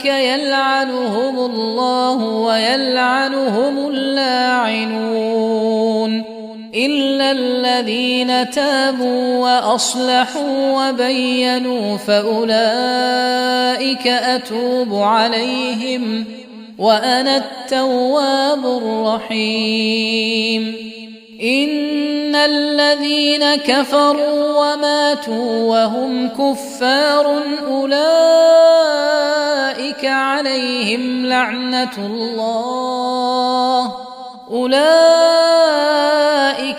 يلعنهم الله ويلعنهم اللاعنون إلا الذين تابوا وأصلحوا وبينوا فأولئك أتوب عليهم وأنا التواب الرحيم إن الذين كفروا وماتوا وهم كفار أولئك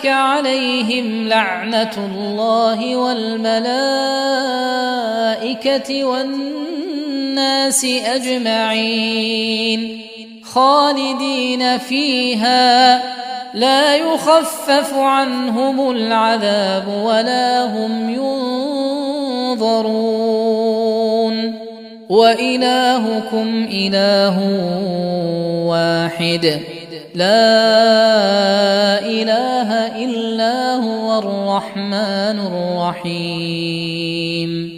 عليهم لعنة الله والملائكة والناس أجمعين خالدين فيها لا يخفف عنهم العذاب ولا هم ينظرون وإلهكم إله واحد لا إله إلا هو الرحمن الرحيم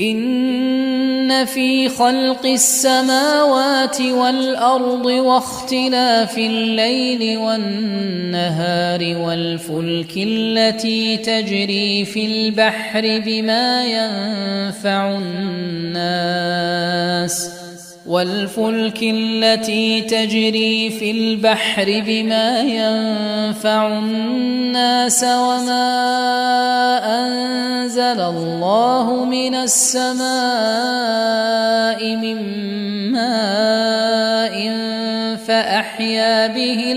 إن في خلق السماوات والأرض واختلاف الليل والنهار والفلك التي تجري في البحر بما ينفع الناس وما أنزل الله من السماء من ماء فأحيا به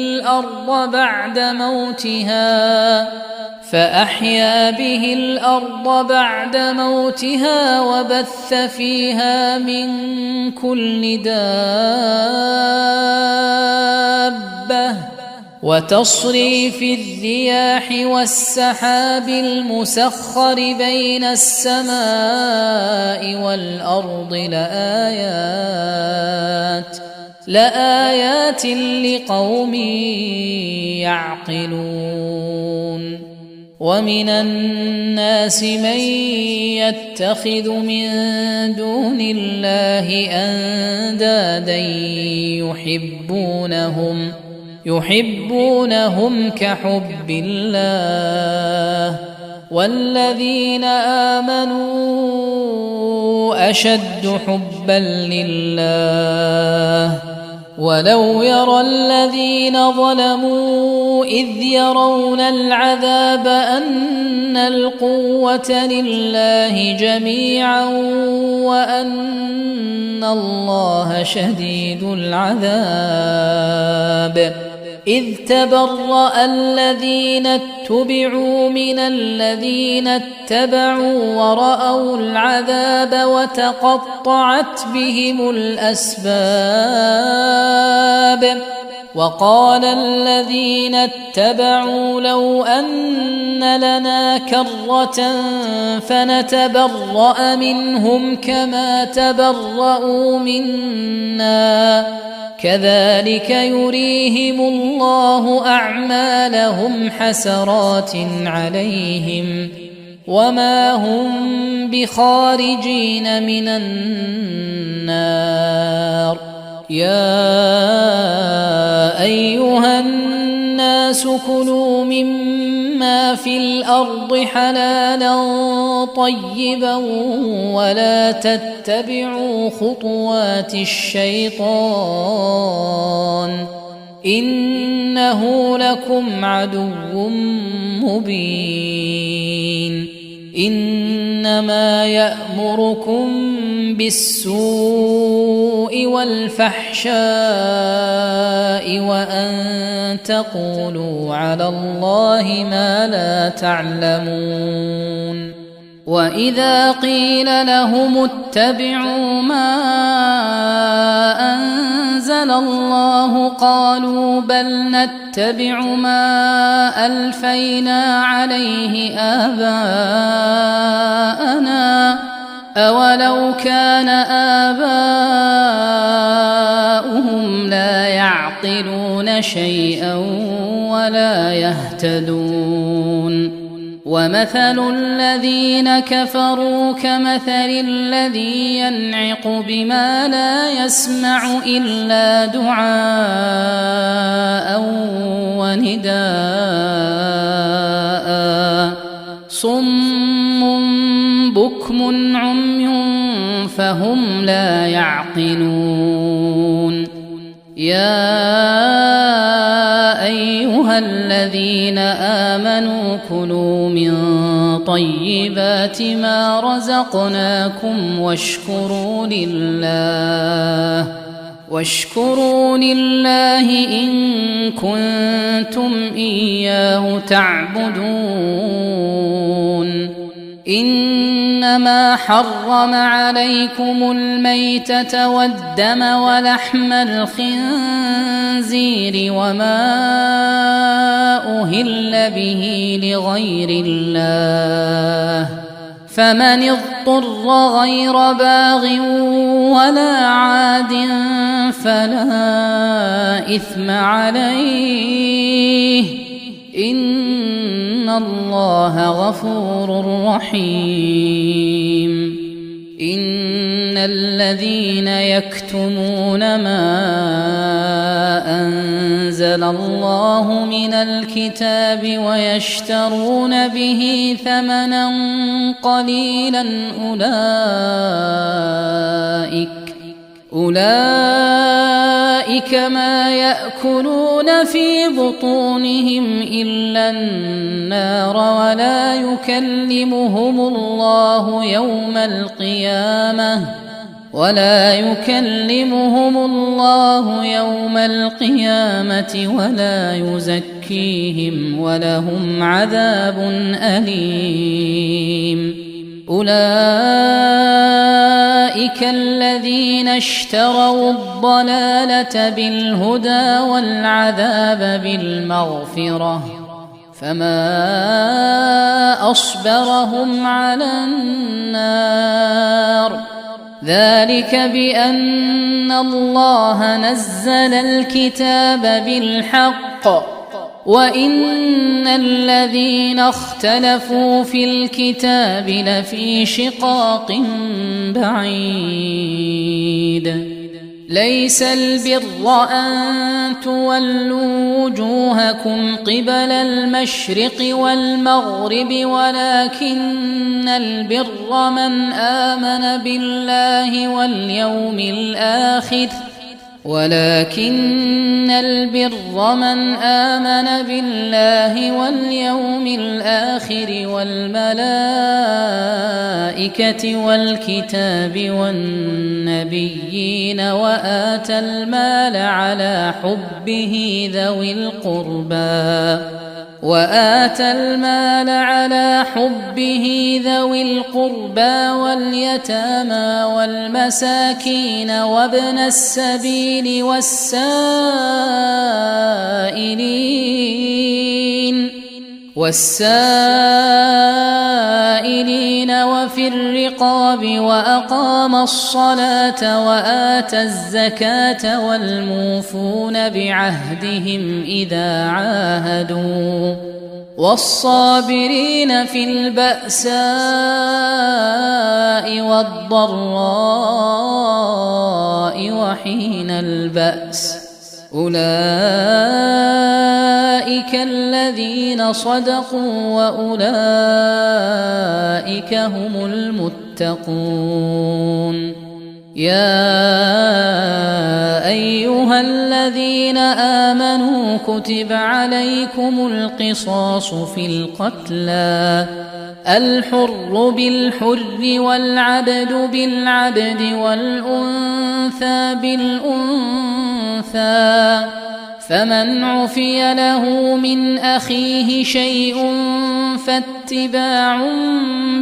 الأرض بعد موتها وبث فيها من كل دابة وتصريف الرياح والسحاب المسخر بين السماء والأرض لآيات لقوم يعقلون ومن الناس من يتخذ من دون الله أندادا يحبونهم كحب الله والذين آمنوا أشد حبا لله ولو يرى الذين ظلموا إذ يرون العذاب أن القوة لله جميعا وأن الله شديد العذاب إذ تبرأ الذين اتبعوا من الذين اتبعوا ورأوا العذاب وتقطعت بهم الأسباب وقال الذين اتبعوا لو أن لنا كرة فنتبرأ منهم كما تبرأوا منا كذلك يريهم الله أعمالهم حسرات عليهم وما هم بخارجين من النار يا أيها الناس كلوا مما في الأرض حلالا طيبا ولا تتبعوا خطوات الشيطان إنه لكم عدو مبين إنما يأمركم بالسوء والفحشاء وأن تقولوا على الله ما لا تعلمون. وإذا قيل لهم اتبعوا ما أنزل الله قالوا بل نتبع ما ألفينا عليه آباءنا أولو كان آباؤهم لا يعقلون شيئا ولا يهتدون. ومثل الذين كفروا كمثل الذي ينعق بما لا يسمع إلا دعاء ونداء صم بكم عمي فهم لا يعقلون. يا أيها الذين آمنوا كلوا من طيبات ما رزقناكم واشكروا لله إن كنتم إياه تعبدون. إنما حرم عليكم الميتة والدم ولحم الخنزير وما أهل به لغير الله فمن اضطر غير باغ ولا عاد فلا إثم عليه إن الله غفور رحيم. إن الذين يكتمون ما أنزل الله من الكتاب ويشترون به ثمنا قليلا أولئك ما يأكلون في بطونهم إلا النار ولا يكلمهم الله يوم القيامة ولا يزكيهم ولهم عذاب أليم. أولئك الذين اشتروا الضلالة بالهدى والعذاب بالمغفرة فما أصبرهم على النار ذلك بأن الله نزل الكتاب بالحق وإن الذين اختلفوا في الكتاب لفي شقاق بعيد. ليس البر أن تولوا وجوهكم قبل المشرق والمغرب ولكن البر من آمن بالله واليوم الآخر والملائكة والكتاب والنبيين وآتى المال على حبه ذوي القربى واليتامى والمساكين وابن السبيل والسائلين وفي الرقاب وأقام الصلاة وآتى الزكاة والموفون بعهدهم إذا عاهدوا والصابرين في البأساء والضراء وحين البأس أولئك الذين صدقوا وأولئك هم المتقون. يا أيها الذين آمنوا كتب عليكم القصاص في القتلى الحر بالحر والعبد بالعبد والأنثى بالأنثى فمن عفي له من أخيه شيء فاتباع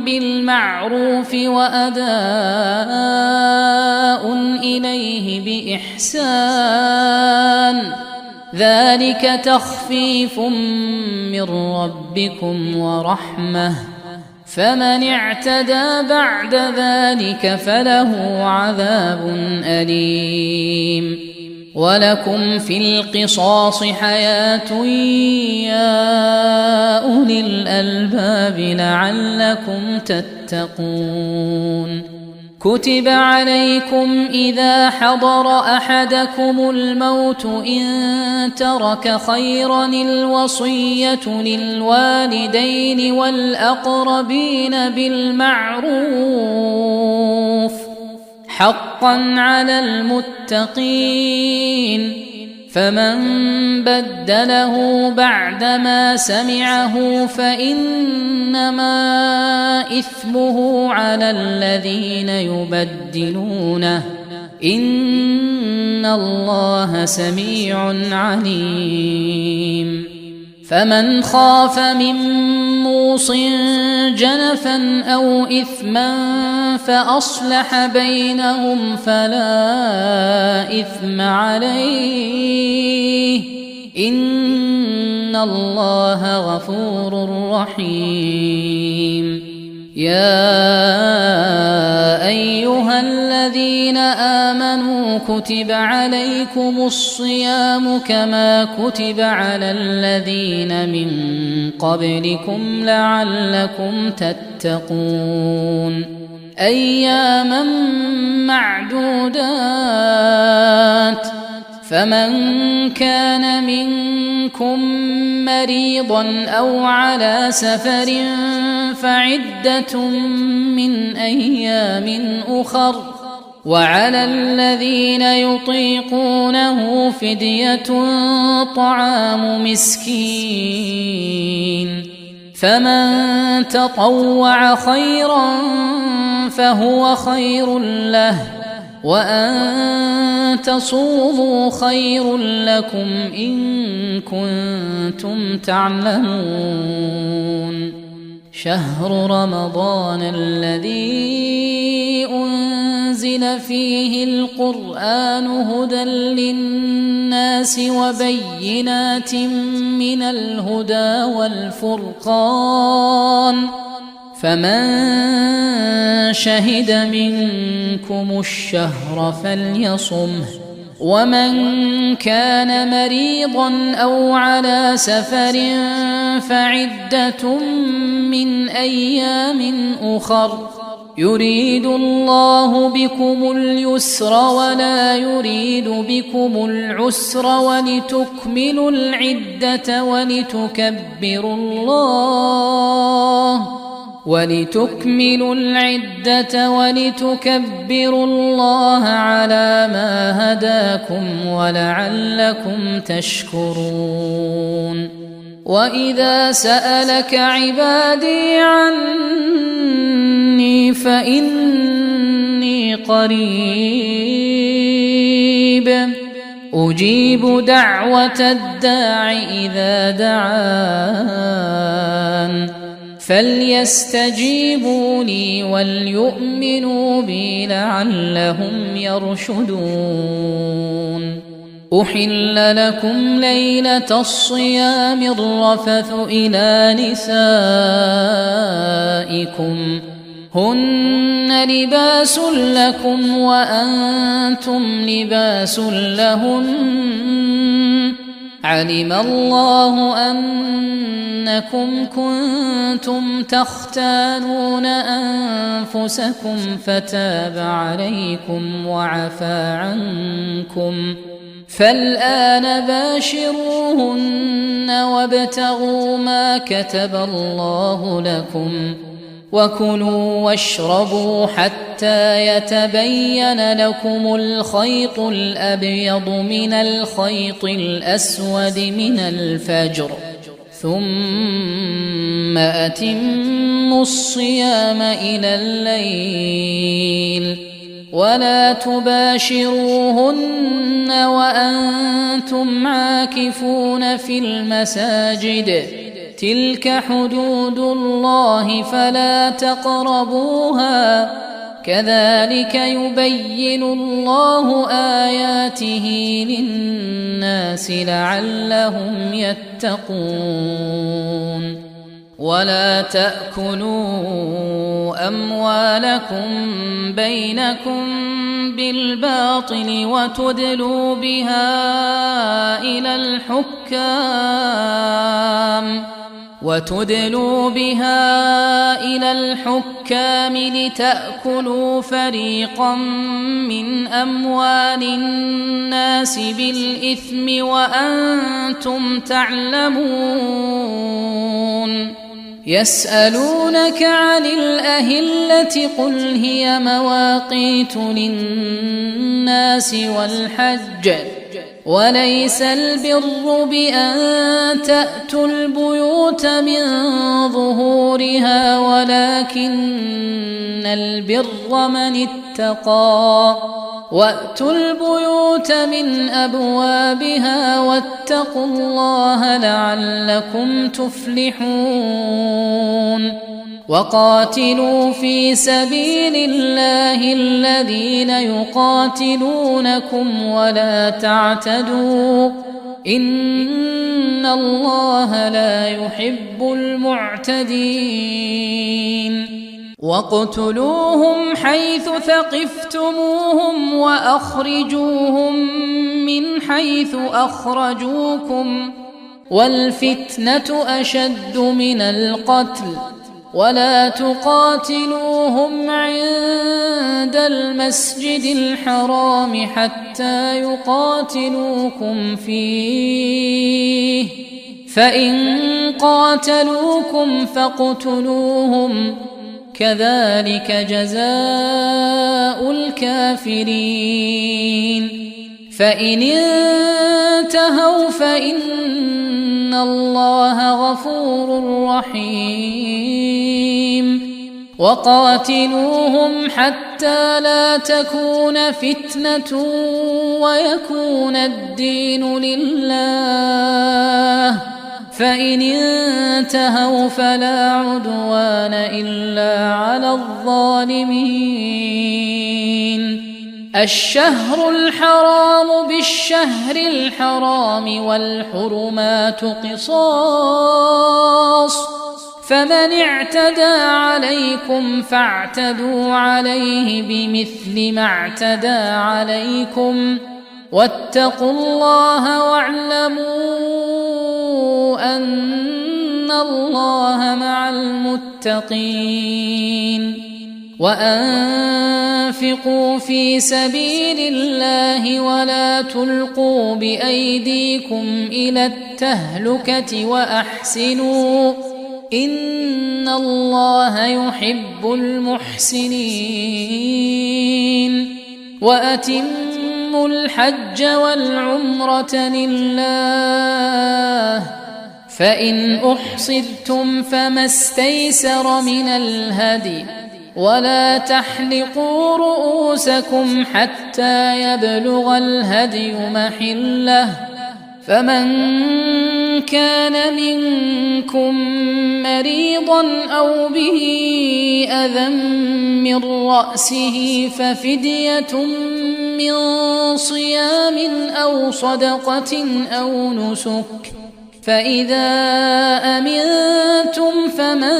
بالمعروف وأداء إليه بإحسان ذلك تخفيف من ربكم ورحمة فمن اعتدى بعد ذلك فله عذاب أليم ولكم في القصاص حياة يا أولي الألباب لعلكم تتقون كتب عليكم إذا حضر أحدكم الموت إن ترك خيرا الوصية للوالدين والأقربين بالمعروف حقا على المتقين فمن بدله بعدما سمعه فإنما إثمه على الذين يبدلونه إن الله سميع عليم فمن خاف من موص جنفا أو إثما فأصلح بينهم فلا إثم عليه إن الله غفور رحيم يا أيها الذين آمنوا كتب عليكم الصيام كما كتب على الذين من قبلكم لعلكم تتقون أياما معدودات فمن كان منكم مريضا أو على سفر فعدة من أيام أخر وعلى الذين يطيقونه فدية طعام مسكين فمن تطوع خيرا فهو خير له وأن تصوموا خير لكم إن كنتم تعلمون شهر رمضان الذي أنزل فيه القرآن هدى للناس وبينات من الهدى والفرقان فمن شهد منكم الشهر فليصمه ومن كان مريضا أو على سفر فعدة من أيام أخر يريد الله بكم اليسر ولا يريد بكم العسر ولتكملوا العدة ولتكبروا الله على ما هداكم ولعلكم تشكرون وإذا سألك عبادي عني فإني قريب أجيب دعوة الداع إذا دعان فليستجيبوا لي وليؤمنوا بي لعلهم يرشدون أحل لكم ليلة الصيام الرفث إلى نسائكم هن لباس لكم وأنتم لباس لهن علم الله أنكم كنتم تختانون أنفسكم فتاب عليكم وعفى عنكم فالآن باشروهن وابتغوا ما كتب الله لكم وكلوا واشربوا حتى يتبين لكم الخيط الأبيض من الخيط الأسود من الفجر، ثم أتموا الصيام إلى الليل، ولا تباشروهن وأنتم عاكفون في المساجد، تلك حدود الله فلا تقربوها، كذلك يبين الله آياته للناس لعلهم يتقون. ولا تأكلوا أموالكم بينكم بالباطل وتدلوا بها إلى الحكام لتأكلوا فريقا من أموال الناس بالإثم وأنتم تعلمون. يسألونك عن الأهلة قل هي مواقيت للناس والحج، وليس البر بأن تأتوا البيوت من ظهورها ولكن البر من اتقى، وأتوا البيوت من أبوابها واتقوا الله لعلكم تفلحون. وقاتلوا في سبيل الله الذين يقاتلونكم ولا تعتدوا، إن الله لا يحب المعتدين. واقتلوهم حيث ثقفتموهم وأخرجوهم من حيث أخرجوكم، والفتنة أشد من القتل، ولا تقاتلوهم عند المسجد الحرام حتى يقاتلوكم فيه، فإن قاتلوكم فاقتلوهم، كذلك جزاء الكافرين. فإن انتهوا فإن الله غفور رحيم. وقاتلوهم حتى لا تكون فتنة ويكون الدين لله، فإن انتهوا فلا عدوان إلا على الظالمين. الشهر الحرام بالشهر الحرام والحرمات قصاص، فمن اعتدى عليكم فاعتدوا عليه بمثل ما اعتدى عليكم، واتقوا الله واعلموا أن الله مع المتقين. وأنفقوا في سبيل الله ولا تلقوا بأيديكم إلى التهلكة وأحسنوا إن الله يحب المحسنين. وأتموا الحج والعمرة لله، فإن أحصرتم فما استيسر من الهدي، ولا تحلقوا رؤوسكم حتى يبلغ الهدي محله، فمن كان منكم مريضا أو به أذى من رأسه ففدية من صيام أو صدقة أو نسك، فإذا أمنتم فمن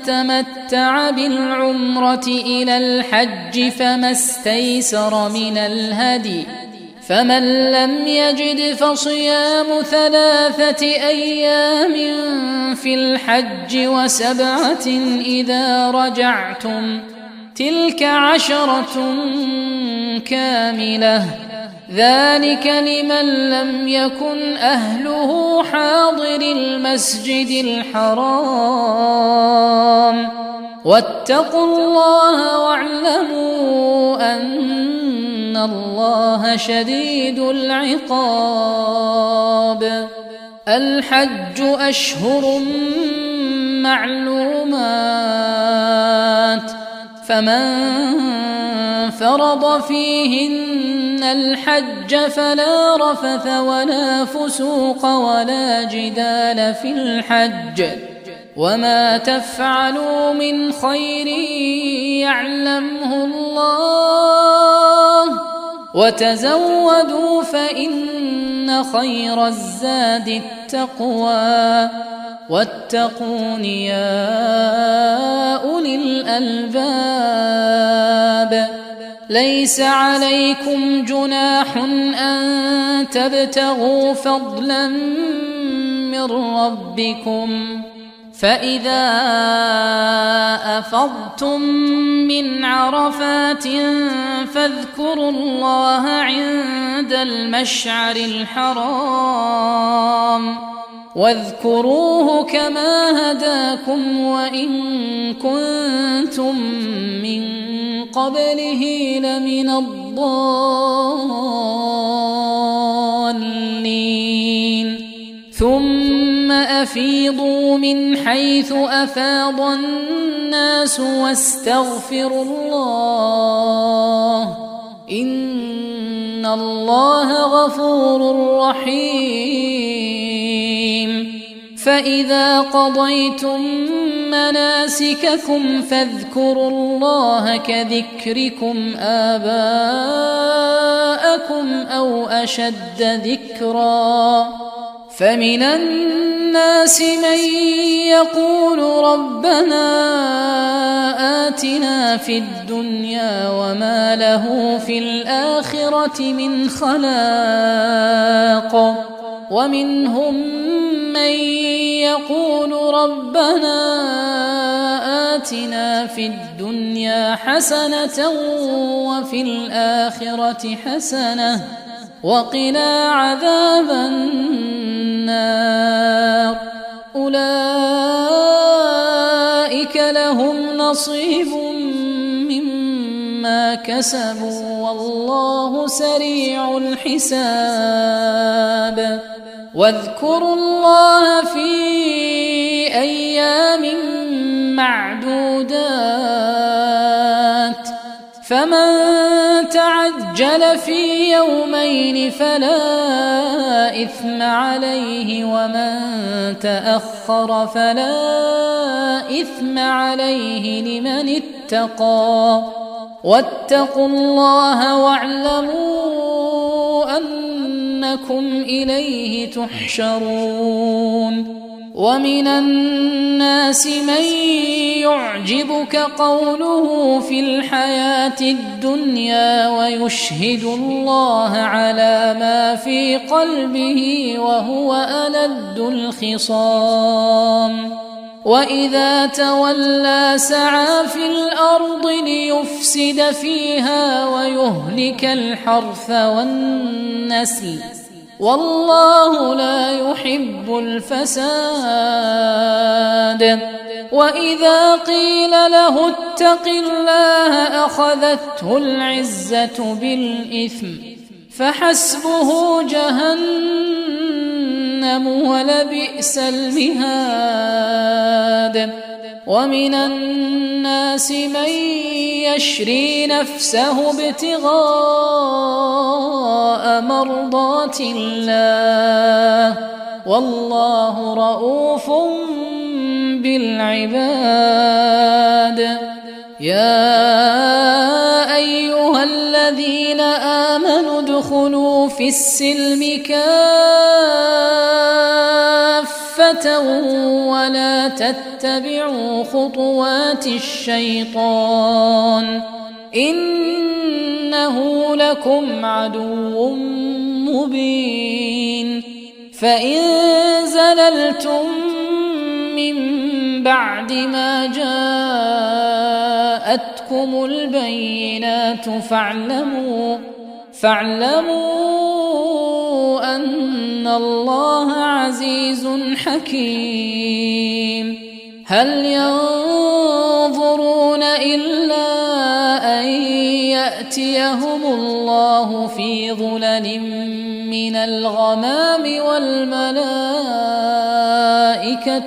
تمتع بالعمرة إلى الحج فما استيسر من الهدي، فمن لم يجد فصيام 3 أيام في الحج و7 إذا رجعتم، تلك 10 كاملة، ذلك لمن لم يكن أهله حاضر المسجد الحرام. واتقوا الله واعلموا أن الله شديد العقاب. الحج أشهر معلومات، فمن فرض فيهن الحج فلا رفث ولا فسوق ولا جدال في الحج، وما تفعلوا من خير يعلمه الله، وتزودوا فإن خير الزاد التقوى، واتقون يا أولي الألباب. ليس عليكم جناح أن تبتغوا فضلا من ربكم، فإذا أفضتم من عرفات فاذكروا الله عند المشعر الحرام، واذكروه كما هداكم وإن كنتم من قبله لمن الضالين. ثم أفيضوا من حيث أفاض الناس واستغفروا الله، إن الله غفور رحيم. فإذا قضيتم مناسككم فاذكروا الله كذكركم آباءكم أو أشد ذكرا. فمن الناس من يقول ربنا آتنا في الدنيا وما له في الآخرة من خلاق، ومنهم من يقول ربنا آتنا في الدنيا حسنة وفي الآخرة حسنة وقنا عذاب النار. أولئك لهم نصيب مما كسبوا والله سريع الحساب. واذكروا الله في أيام معدودات، فمن تعجل في يومين فلا إثم عليه، ومن تأخر فلا إثم عليه لمن اتقى. واتقوا الله واعلموا أنكم إليه تحشرون. ومن الناس من يعجبك قوله في الحياة الدنيا ويشهد الله على ما في قلبه وهو ألد الخصام. وإذا تولى سعى في الأرض ليفسد فيها ويهلك الحرث والنسل، والله لا يحب الفساد. وإذا قيل له اتق الله أخذته العزة بالإثم، فحسبه جهنم ولبئس المهاد. ومن الناس من يشري نفسه ابتغاء مرضات الله، والله رؤوف بالعباد. يا أيها الذين آمنوا ادخلوا في السلم كافة ولا تتبعوا خطوات الشيطان، إنه لكم عدو مبين. فإن زللتم من بعد ما جاءتكم البينات فاعلموا أن الله عزيز حكيم. هل ينظرون يأتيهم الله في ظلل من الغمام والملائكة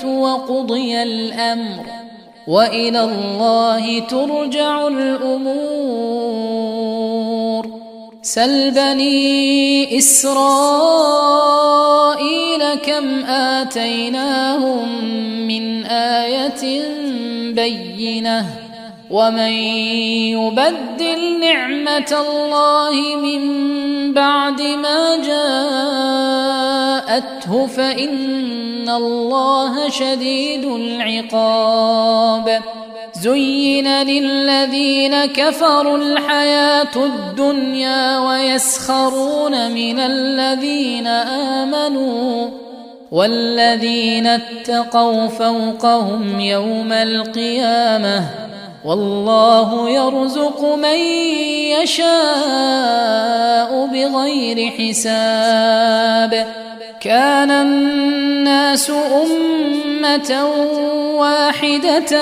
وقضي الأمر وإلى الله ترجع الأمور. سل بني إسرائيل كم آتيناهم من آية بينة ومن يبدل نعمة الله من بعد ما جاءته فإن الله شديد العقاب. زين للذين كفروا الحياة الدنيا ويسخرون من الذين آمنوا والذين اتقوا فوقهم يوم القيامة والله يرزق من يشاء بغير حساب. كان الناس أمة واحدة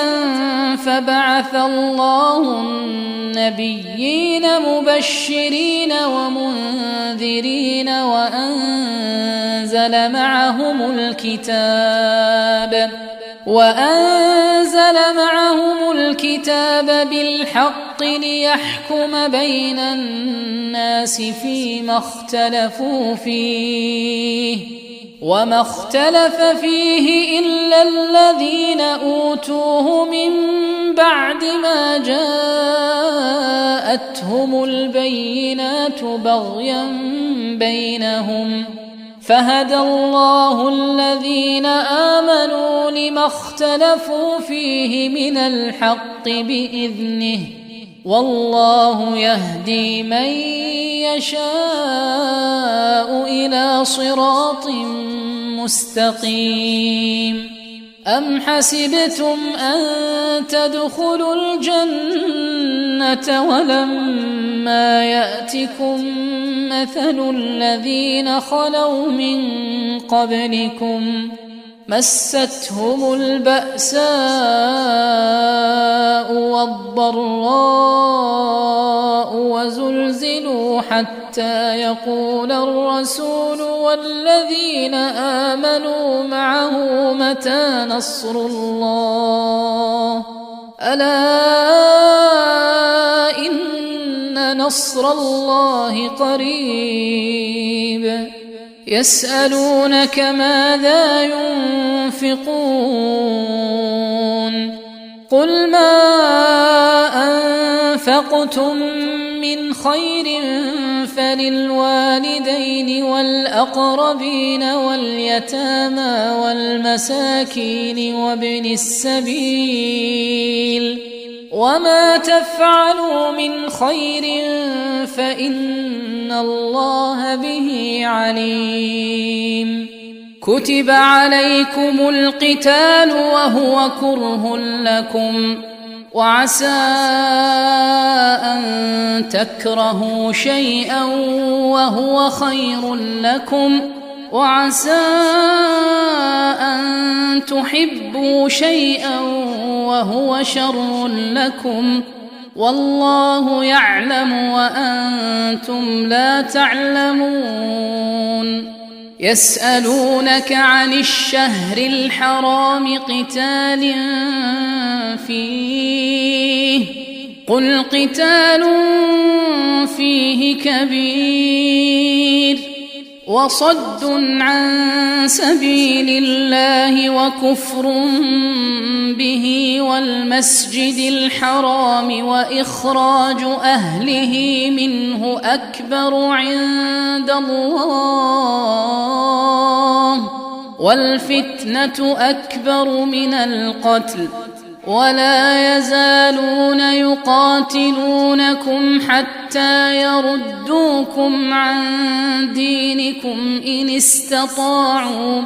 فبعث الله النبيين مبشرين ومنذرين وأنزل معهم الكتاب بالحق ليحكم بين الناس فيما اختلفوا فيه وما اختلف فيه إلا الذين أوتوه من بعد ما جاءتهم البينات بغيا بينهم فهدى الله الذين آمنوا لما اختلفوا فيه من الحق بإذنه والله يهدي من يشاء إلى صراط مستقيم. أم حسبتم أن تدخلوا الجنة ولما يأتكم مثل الذين خلوا من قبلكم مستهم البأساء والضراء وزلزلوا حتى يقول الرسول والذين آمنوا معه متى نصر الله ألا إن نصر الله قريب. يسألونك ماذا ينفقون قل ما أنفقتم من خير فللوالدين والأقربين واليتامى والمساكين وابن السبيل وما تفعلوا من خير فإن الله به عليم. كتب عليكم القتال وهو كره لكم وعسى أن تكرهوا شيئا وهو خير لكم وعسى أن تحبوا شيئا وهو شر لكم والله يعلم وأنتم لا تعلمون. يسألونك عن الشهر الحرام قتال فيه قل قتال فيه كبير وصد عن سبيل الله وكفر به والمسجد الحرام وإخراج أهله منه أكبر عند الله والفتنة أكبر من القتل ولا يزالون يقاتلونكم حتى يردوكم عن دينكم إن استطاعوا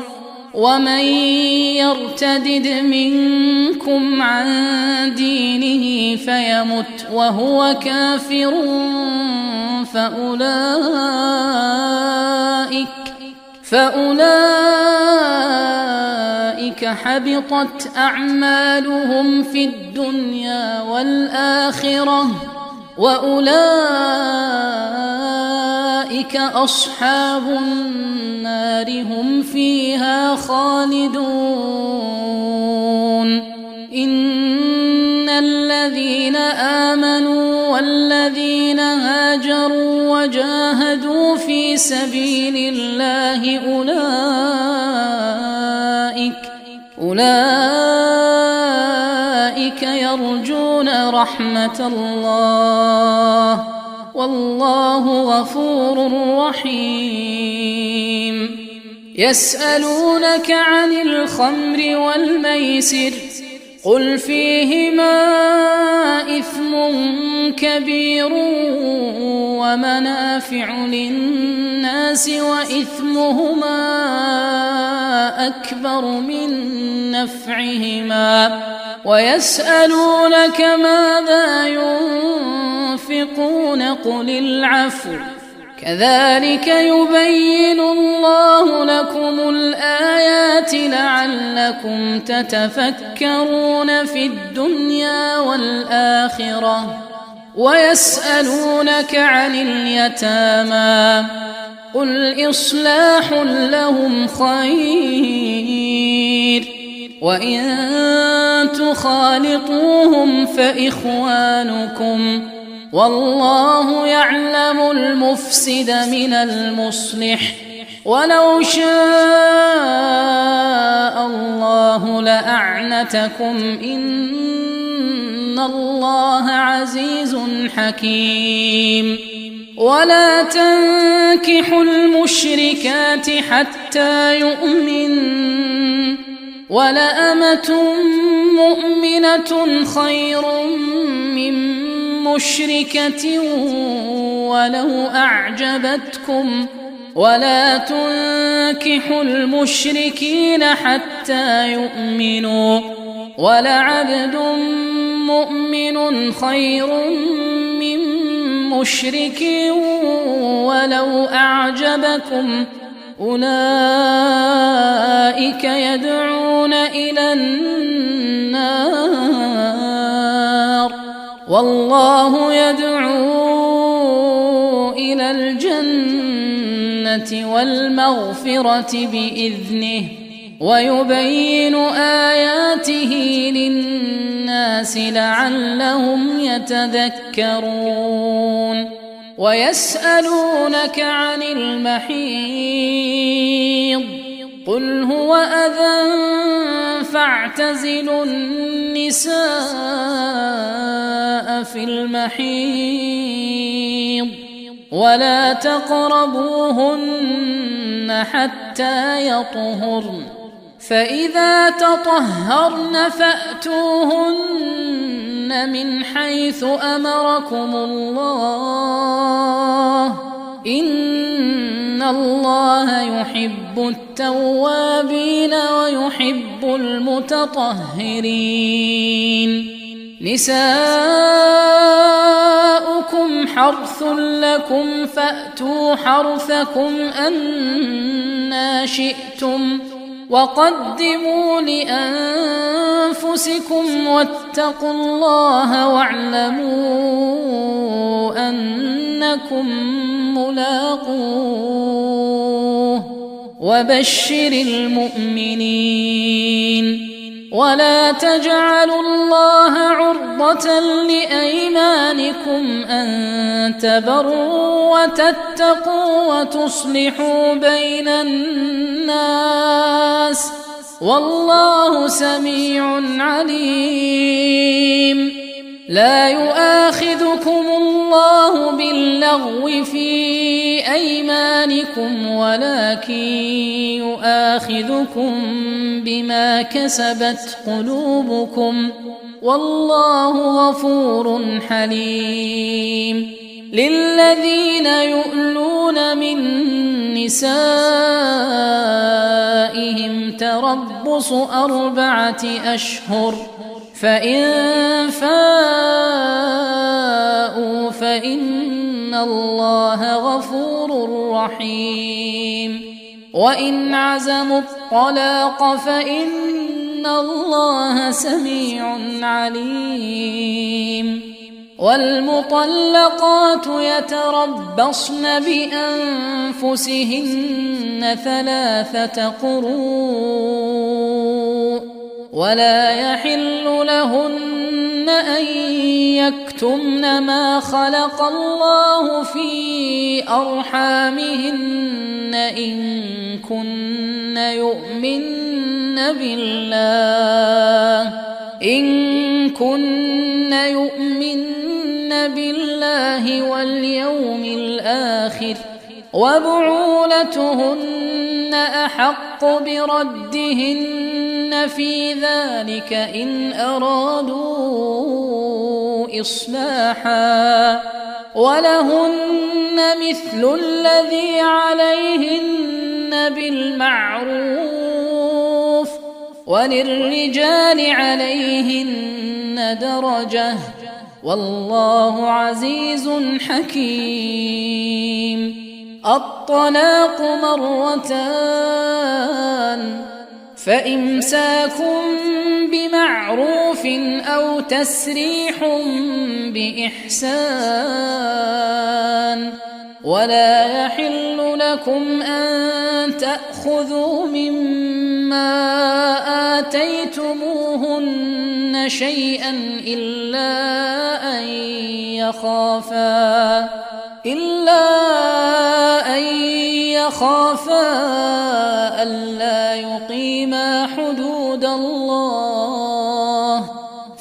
ومن يرتدد منكم عن دينه فيمت وهو كافر فأولئك حبطت أعمالهم في الدنيا والآخرة وأولئك أصحاب النار هم فيها خالدون. إن الذين آمنوا والذين هاجروا وجاهدوا في سبيل الله أولئك يرجون رحمة الله والله غفور رحيم. يسألونك عن الخمر والميسر قل فيهما إثم كبير ومنافع للناس وإثمهما أكبر من نفعهما ويسألونك ماذا ينفقون قل العفو كذلك يبين الله لكم الآيات لعلكم تتفكرون في الدنيا والآخرة. ويسألونك عن اليتامى قل إصلاح لهم خير وإن تخالطوهم فإخوانكم والله يعلم المفسد من المصلح ولو شاء الله لأعنتكم إن الله عزيز حكيم. ولا تنكحوا المشركات حتى يؤمنوا ولأمة مؤمنة خير من مشركة ولو أعجبتكم ولا تنكحوا المشركين حتى يؤمنوا ولعبد مؤمن خير من مشرك ولو أعجبكم أولئك يدعون إلى النار والله يدعو إلى الجنة والمغفرة بإذنه ويبين آياته للناس لعلهم يتذكرون. ويسألونك عن المحيض قل هو أذى فاعتزلوا النساء في المحيض ولا تقربوهن حتى يطهرن فإذا تطهرن فأتوهن من حيث أمركم الله إن الله يحب التوابين ويحب المتطهرين. نساؤكم حرث لكم فأتوا حرثكم أنى شئتم وقدموا لأنفسكم واتقوا الله واعلموا أنكم ملاقوه وبشر المؤمنين. ولا تجعلوا الله عرضة لأيمانكم أن تبروا وتتقوا وتصلحوا بين الناس والله سميع عليم. لا يؤاخذكم الله باللغو في أيمانكم ولكن يؤاخذكم بما كسبت قلوبكم والله غفور حليم. للذين يؤلون من نسائهم تربص 4 أشهر فإن فاءوا فإن الله غفور رحيم. وإن عزموا الطلاق فإن الله سميع عليم. والمطلقات يتربصن بأنفسهن 3 قروء ولا يحل لهن أن يكتمن ما خلق الله في أرحامهن إن كن يؤمن بالله واليوم الآخر وبعولتهن أحق بردهن في ذلك إن أرادوا إصلاحا ولهن مثل الذي عليهن بالمعروف وللرجال عليهن درجة والله عزيز حكيم. الطلاق 2 فإمساك بمعروف أو تسريح بإحسان ولا يحل لكم أن تأخذوا مما آتيتموهن شيئا إلا أن يخافا ألا يقيما حدود الله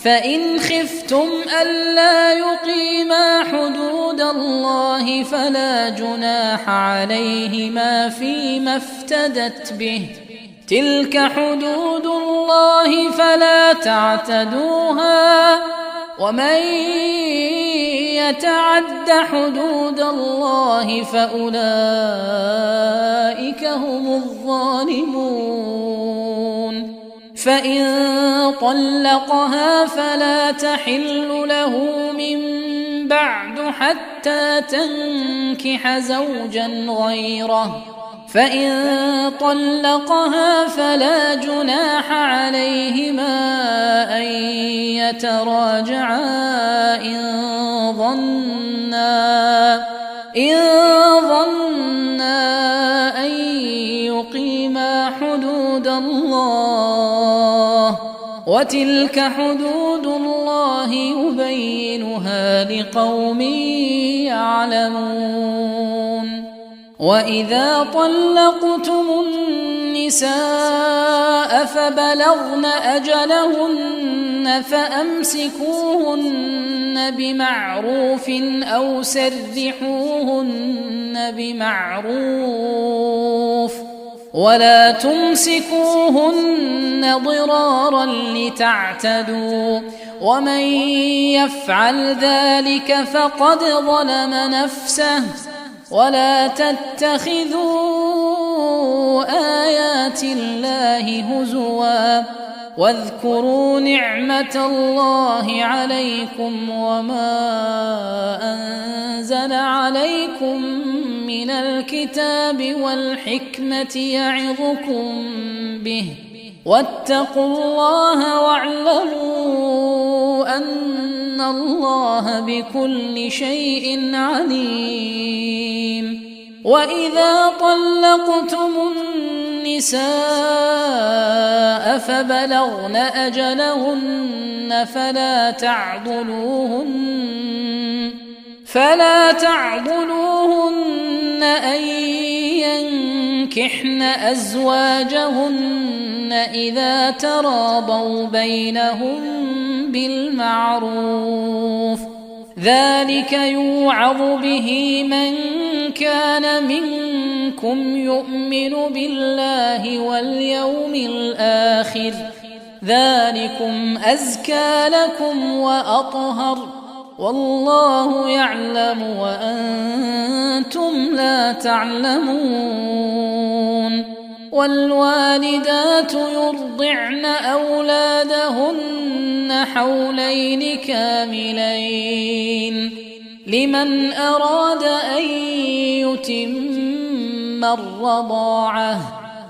فإن خفتم ألا يقيما حدود الله فلا جناح عليهما فيما افتدت به تلك حدود الله فلا تعتدوها ومن يتعد حدود الله فأولئك هم الظالمون. فإن طلقها فلا تحل له من بعد حتى تنكح زوجا غيره فإن طلقها فلا جناح عليهما أن يتراجعا إن ظنا أن يقيما حدود الله وتلك حدود الله يبينها لقوم يعلمون. وإذا طلقتم النساء فبلغن أجلهن فأمسكوهن بمعروف أو سرحوهن بمعروف ولا تمسكوهن ضرارا لتعتدوا ومن يفعل ذلك فقد ظلم نفسه ولا تتخذوا آيات الله هزوا واذكروا نعمة الله عليكم وما أنزل عليكم من الكتاب والحكمة يعظكم به واتقوا الله واعلموا أن الله بكل شيء عليم. وإذا طلقتم النساء فبلغن أجلهن فلا تعضلوهن أن ينكحن أزواجهن إذا تراضوا بينهم بالمعروف ذلك يوعظ به من كان منكم يؤمن بالله واليوم الآخر ذلكم أزكى لكم وأطهر والله يعلم وأنتم لا تعلمون. والوالدات يرضعن أولادهن حولين كاملين لمن أراد أن يتم الرضاعة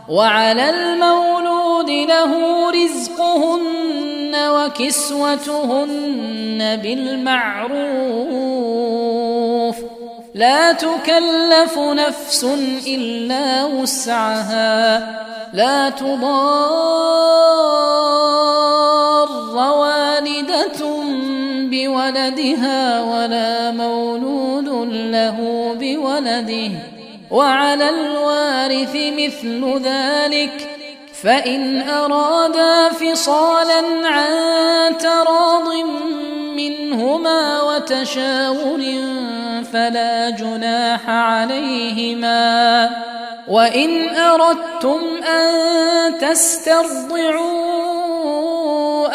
وعلى المولود له رزقهن وكسوتهن بالمعروف لا تكلف نفس إلا وسعها لا تضار والدة بولدها ولا مولود له بولده وعلى الوارث مثل ذلك فإن أرادا فصالا عن تراض منهما وتشاور فلا جناح عليهما وإن أردتم أن تسترضعوا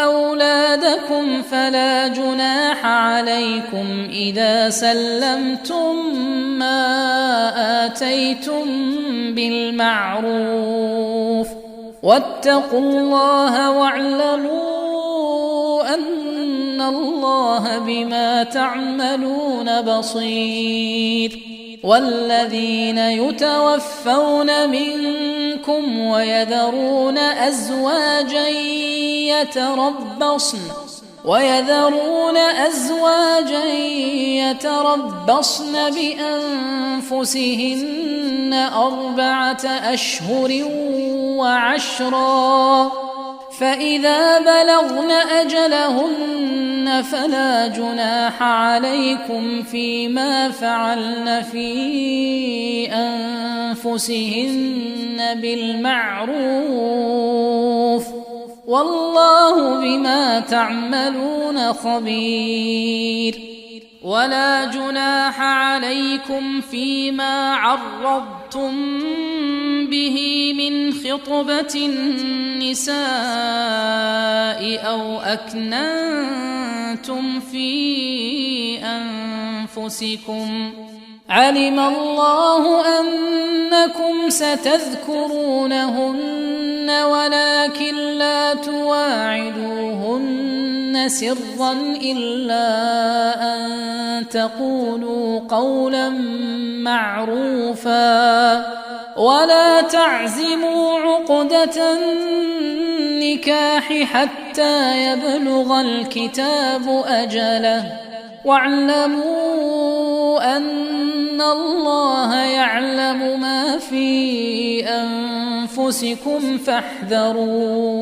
أولادكم فلا جناح عليكم إذا سلمتم ما آتيتم بالمعروف واتقوا الله واعلموا أن الله بما تعملون بصير والذين يتوفون منكم ويذرون أزواجا يتربصن بأنفسهن 4 أشهر وعشرا فإذا بلغن أجلهن فلا جناح عليكم فيما فعلن في أنفسهن بالمعروف والله بما تعملون خبير ولا جناح عليكم فيما عرضتم به من خطبة النساء أو أكننتم في أنفسكم علم الله أنكم ستذكرونهن ولكن لا تواعدوهن سرا إلا أن تقولوا قولا معروفا ولا تعزموا عقدة النكاح حتى يبلغ الكتاب أجله واعلموا أن الله يعلم ما في أنفسكم فاحذروه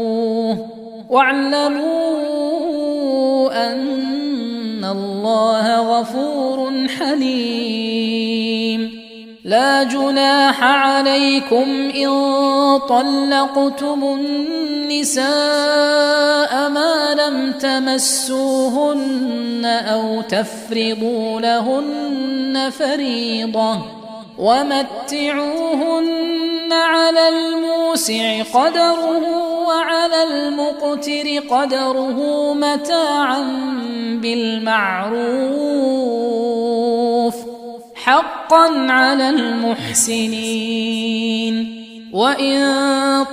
واعلموا أن الله غفور حليم لا جناح عليكم إن طلقتم النساء ما لم تمسوهن أو تفرضوا لهن فريضة ومتعوهن على الموسع قدره وعلى المقتر قدره متاعا بالمعروف حقا على المحسنين وإن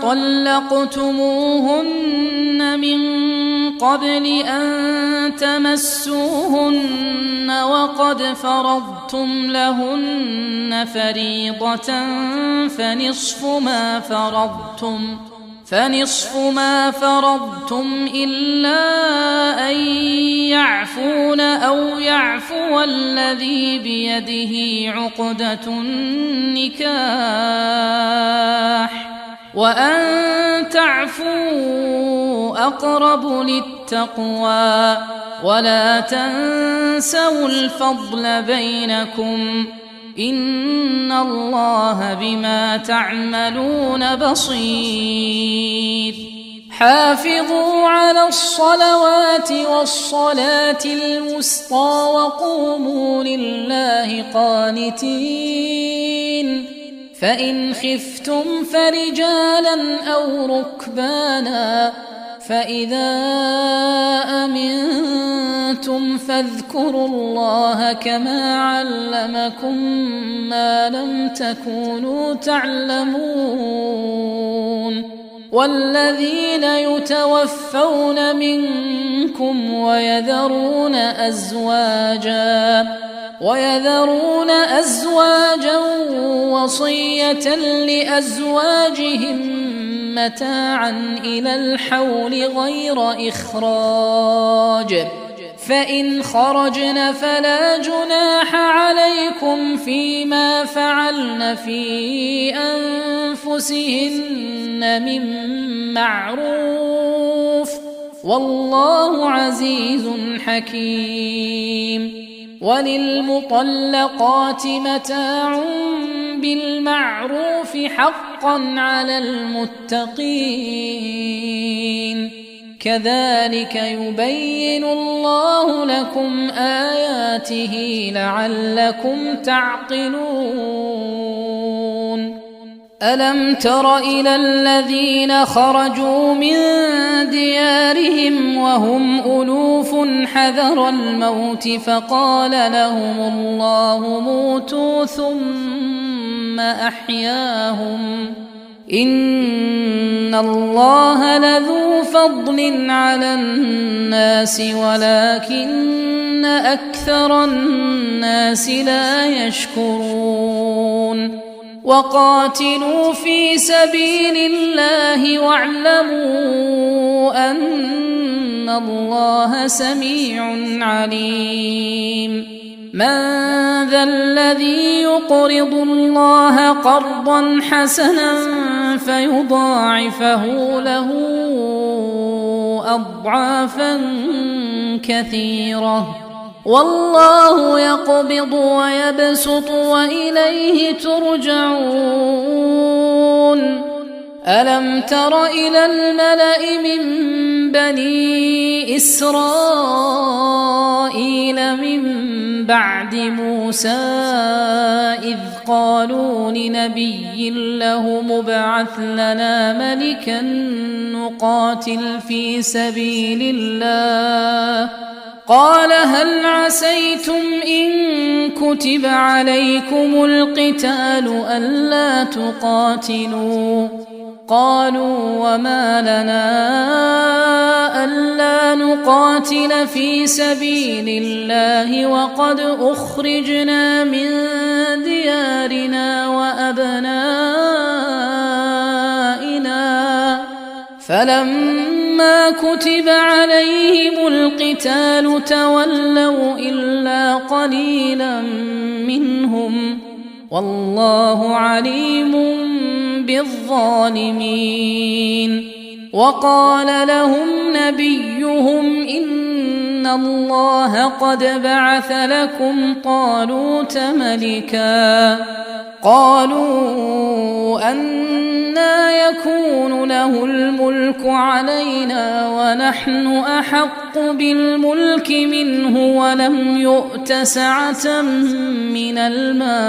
طلقتموهن من قبل أن تمسوهن وقد فرضتم لهن فريضة فنصف ما فرضتم إلا أن يعفون أو يعفو الذي بيده عقدة النكاح وأن تعفوا أقرب للتقوى ولا تنسوا الفضل بينكم إن الله بما تعملون بصير حافظوا على الصلوات والصلاة الوسطى وقوموا لله قانتين فإن خفتم فرجالا أو ركبانا فإذا أمنتم فاذكروا الله كما علمكم ما لم تكونوا تعلمون والذين يتوفون منكم ويذرون أزواجا وصية لأزواجهم متاعا إلى الحول غير إخراج، فإن خرجن فلا جناح عليكم فيما فعلن في أنفسهن من معروف، والله عزيز حكيم. وللمطلقات متاع بالمعروف حقا على المتقين، كذلك يبين الله لكم آياته لعلكم تعقلون. ألم تر إلى الذين خرجوا من ديارهم وهم ألوف حذر الموت فقال لهم الله موتوا ثم أحياهم، إن الله لذو فضل على الناس ولكن أكثر الناس لا يشكرون. وقاتلوا في سبيل الله واعلموا أن الله سميع عليم. من ذا الذي يقرض الله قرضا حسنا فيضاعفه له أضعافا كثيرة، والله يقبض ويبسط وإليه ترجعون. ألم تر إلى الملأ من بني إسرائيل من بعد موسى إذ قالوا لنبي له مبعث لنا ملكا نقاتل في سبيل الله، قال هل عسيتم إن كتب عليكم القتال ألا تقاتلوا؟ قالوا وما لنا ألا نقاتل في سبيل الله وقد أخرجنا من ديارنا وأبنائنا، فلما كتب عليهم القتال تولوا إلا قليلا منهم، والله عليم بالظالمين. وقال لهم نبيهم إن الله قد بعث لكم طالوت ملكا، قالوا أنى يكون له الملك علينا ونحن أحق بالملك منه ولم يؤت سعة من المال،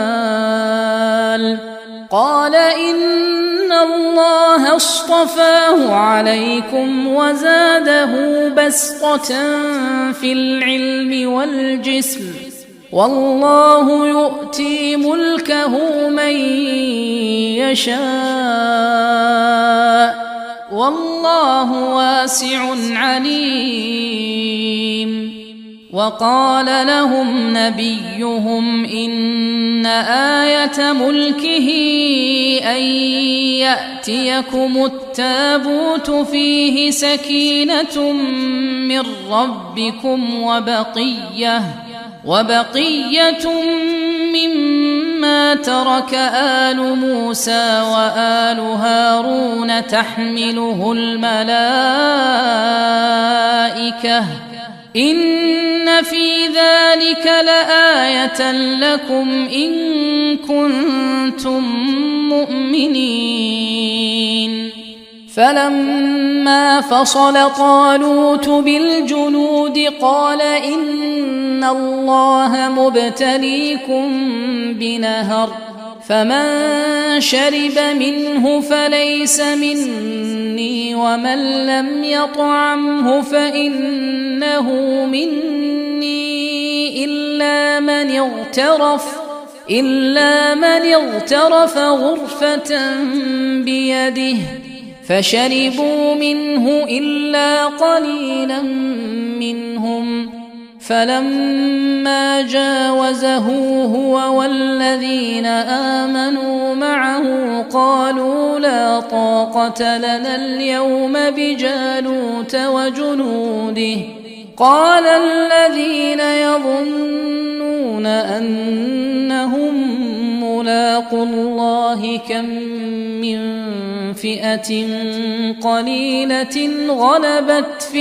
قال إن الله اصطفاه عليكم وزاده بسطة في العلم والجسم، والله يؤتي ملكه من يشاء والله واسع عليم. وقال لهم نبيهم إن آية ملكه أن يأتيكم التابوت فيه سكينة من ربكم وبقية مما ترك آل موسى وآل هارون تحمله الملائكة، إن في ذلك لآية لكم إن كنتم مؤمنين. فلما فصل طالوت بالجنود قال إن الله مبتليكم بنهر، فمن شرب منه فليس مني ومن لم يطعمه فإنه مني إلا من اغترف غرفة بيده، فشربوا منه إلا قليلا منهم، فلما جاوزه هو والذين آمنوا معه قالوا لا طاقة لنا اليوم بجالوت وجنوده. قال الذين يظنون أنهم ملاقو الله كم من فئة غلبت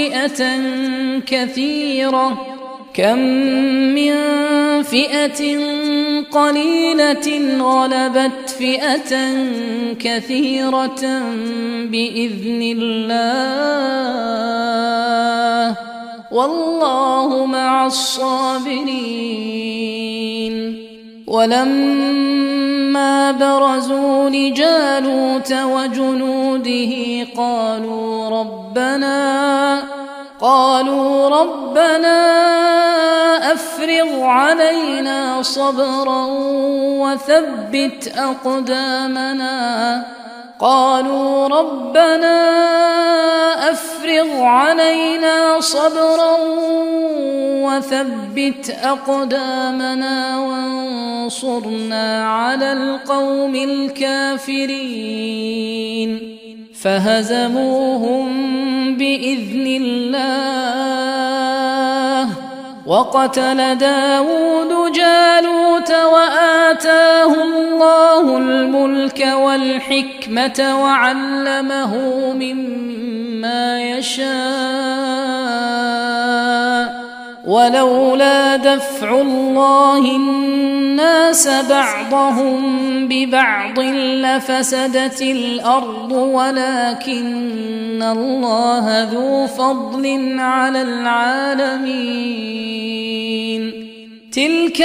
فئة كثيرة بإذن الله والله مع الصابرين. ولما برزوا لجالوت وجنوده قالوا ربنا أفرغ علينا صبرا وثبت أقدامنا وانصرنا على القوم الكافرين. فهزموهم بإذن الله وقتل داود جالوت وآتاه الله الملك والحكمة وعلمه مما يشاء ولولا دفع الله الناس بعضهم ببعض لفسدت الأرض ولكن الله ذو فضل على العالمين. تلك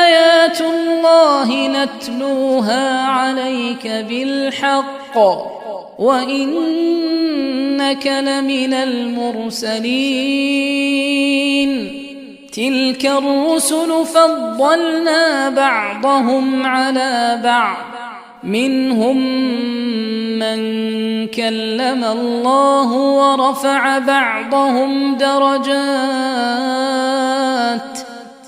آيات الله نتلوها عليك بالحق وإنك لمن المرسلين. تلك الرسل فضلنا بعضهم على بعض منهم من كلم الله ورفع بعضهم درجات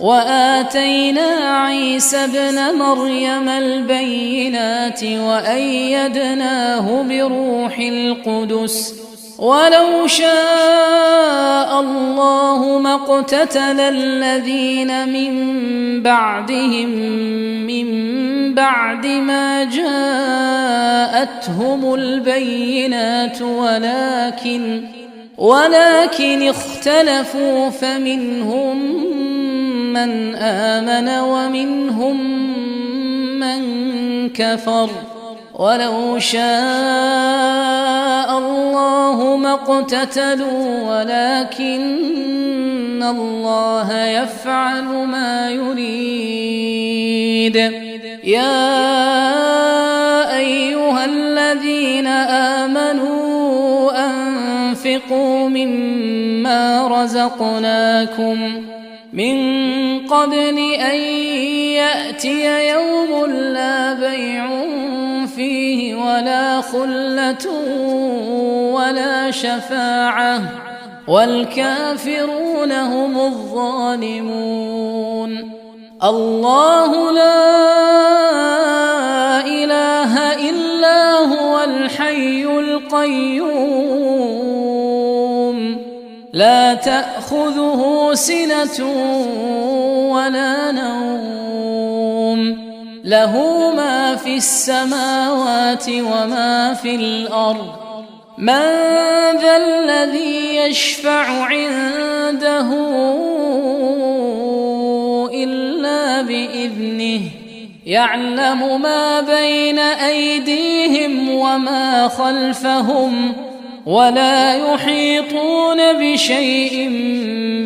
وآتينا عيسى ابن مريم البينات وأيدناه بروح القدس ولو شاء الله ما اقتتل الذين من بعدهم من بعد ما جاءتهم البينات ولكن اختلفوا فمنهم من آمن ومنهم من كفر ولو شاء الله ما اقتتلوا ولكن الله يفعل ما يريد. يا أيها الذين آمنوا أنفقوا مما رزقناكم من قبل أن يأتي يوم لا بيع فيه ولا خلة ولا شفاعة والكافرون هم الظالمون. الله لا إله إلا هو الحي القيوم لا تأخذه سنة ولا نوم له ما في السماوات وما في الأرض. من ذا الذي يشفع عنده إلا بإذنه يعلم ما بين أيديهم وما خلفهم ولا يحيطون بشيء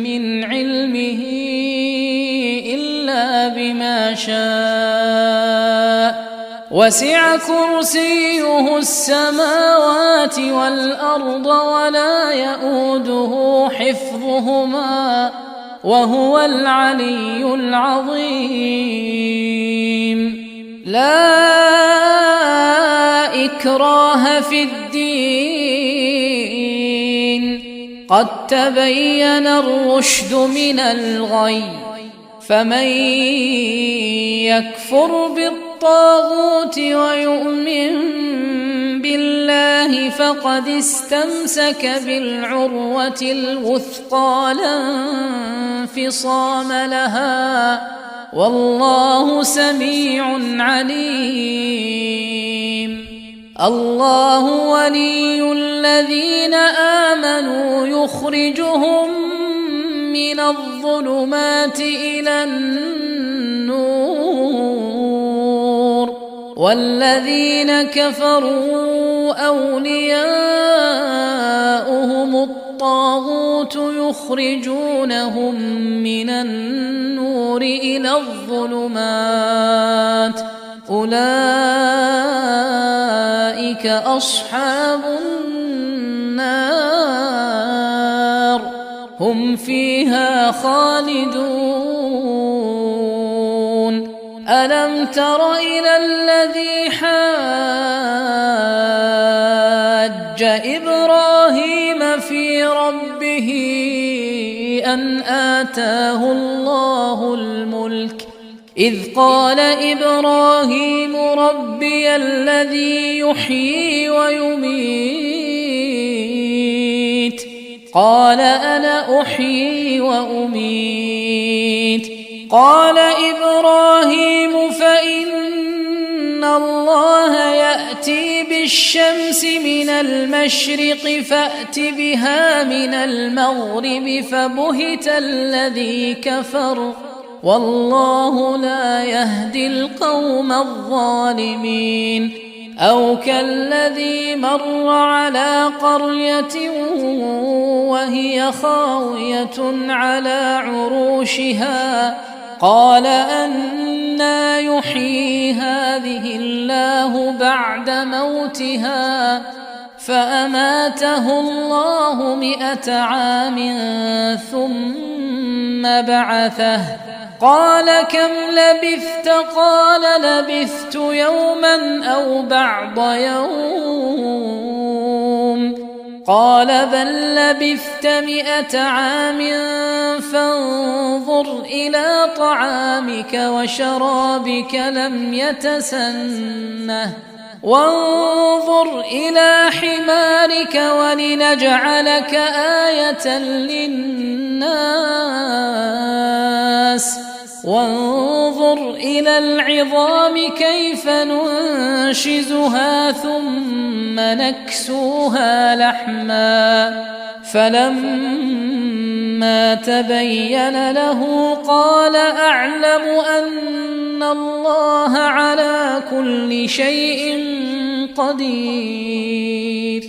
من علمه إلا بما شاء وسع كرسيه السماوات والأرض ولا يؤوده حفظهما وهو العلي العظيم. لا إكراه في الدين قد تبين الرشد من الغي فمن يكفر بالطاغوت ويؤمن بالله فقد استمسك بالعروة الوثقى لا انفصام لها والله سميع عليم. الله ولي الذين آمنوا يخرجهم من الظلمات إلى النور والذين كفروا أولياؤهم الطاغوت يخرجونهم من النور إلى الظلمات أولئك أصحاب النار هم فيها خالدون. ألم تر إلى الذي حاج إبراهيم في ربه أن آتاه الله الملك إذ قال إبراهيم ربي الذي يحيي ويميت قال أنا أحيي وأميت قال إبراهيم فإن الله يأتي بالشمس من المشرق فأت بها من المغرب فبهت الذي كفر والله لا يهدي القوم الظالمين. أو كالذي مر على قرية وهي خاوية على عروشها قال أنى يحيي هذه الله بعد موتها فأماته الله 100 عام ثم بعثه قال كم لبثت قال لبثت يوما أو بعض يوم قال بل لبثت 100 عام فانظر إلى طعامك وشرابك لم يتسنه وانظر إلى حمارك ولنجعلك آية للناس وانظر إلى العظام كيف ننشزها ثم نكسوها لحما فلما تبين له قال أعلم أن الله على كل شيء قدير.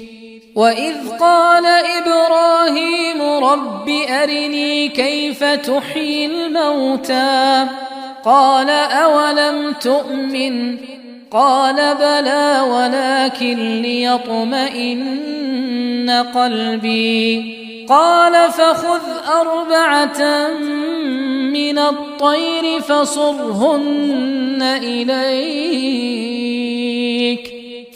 وإذ قال إبراهيم رب أرني كيف تحيي الموتى قال أولم تؤمن قال بلى ولكن ليطمئن قلبي قال فخذ 4 من الطير فصرهن إليك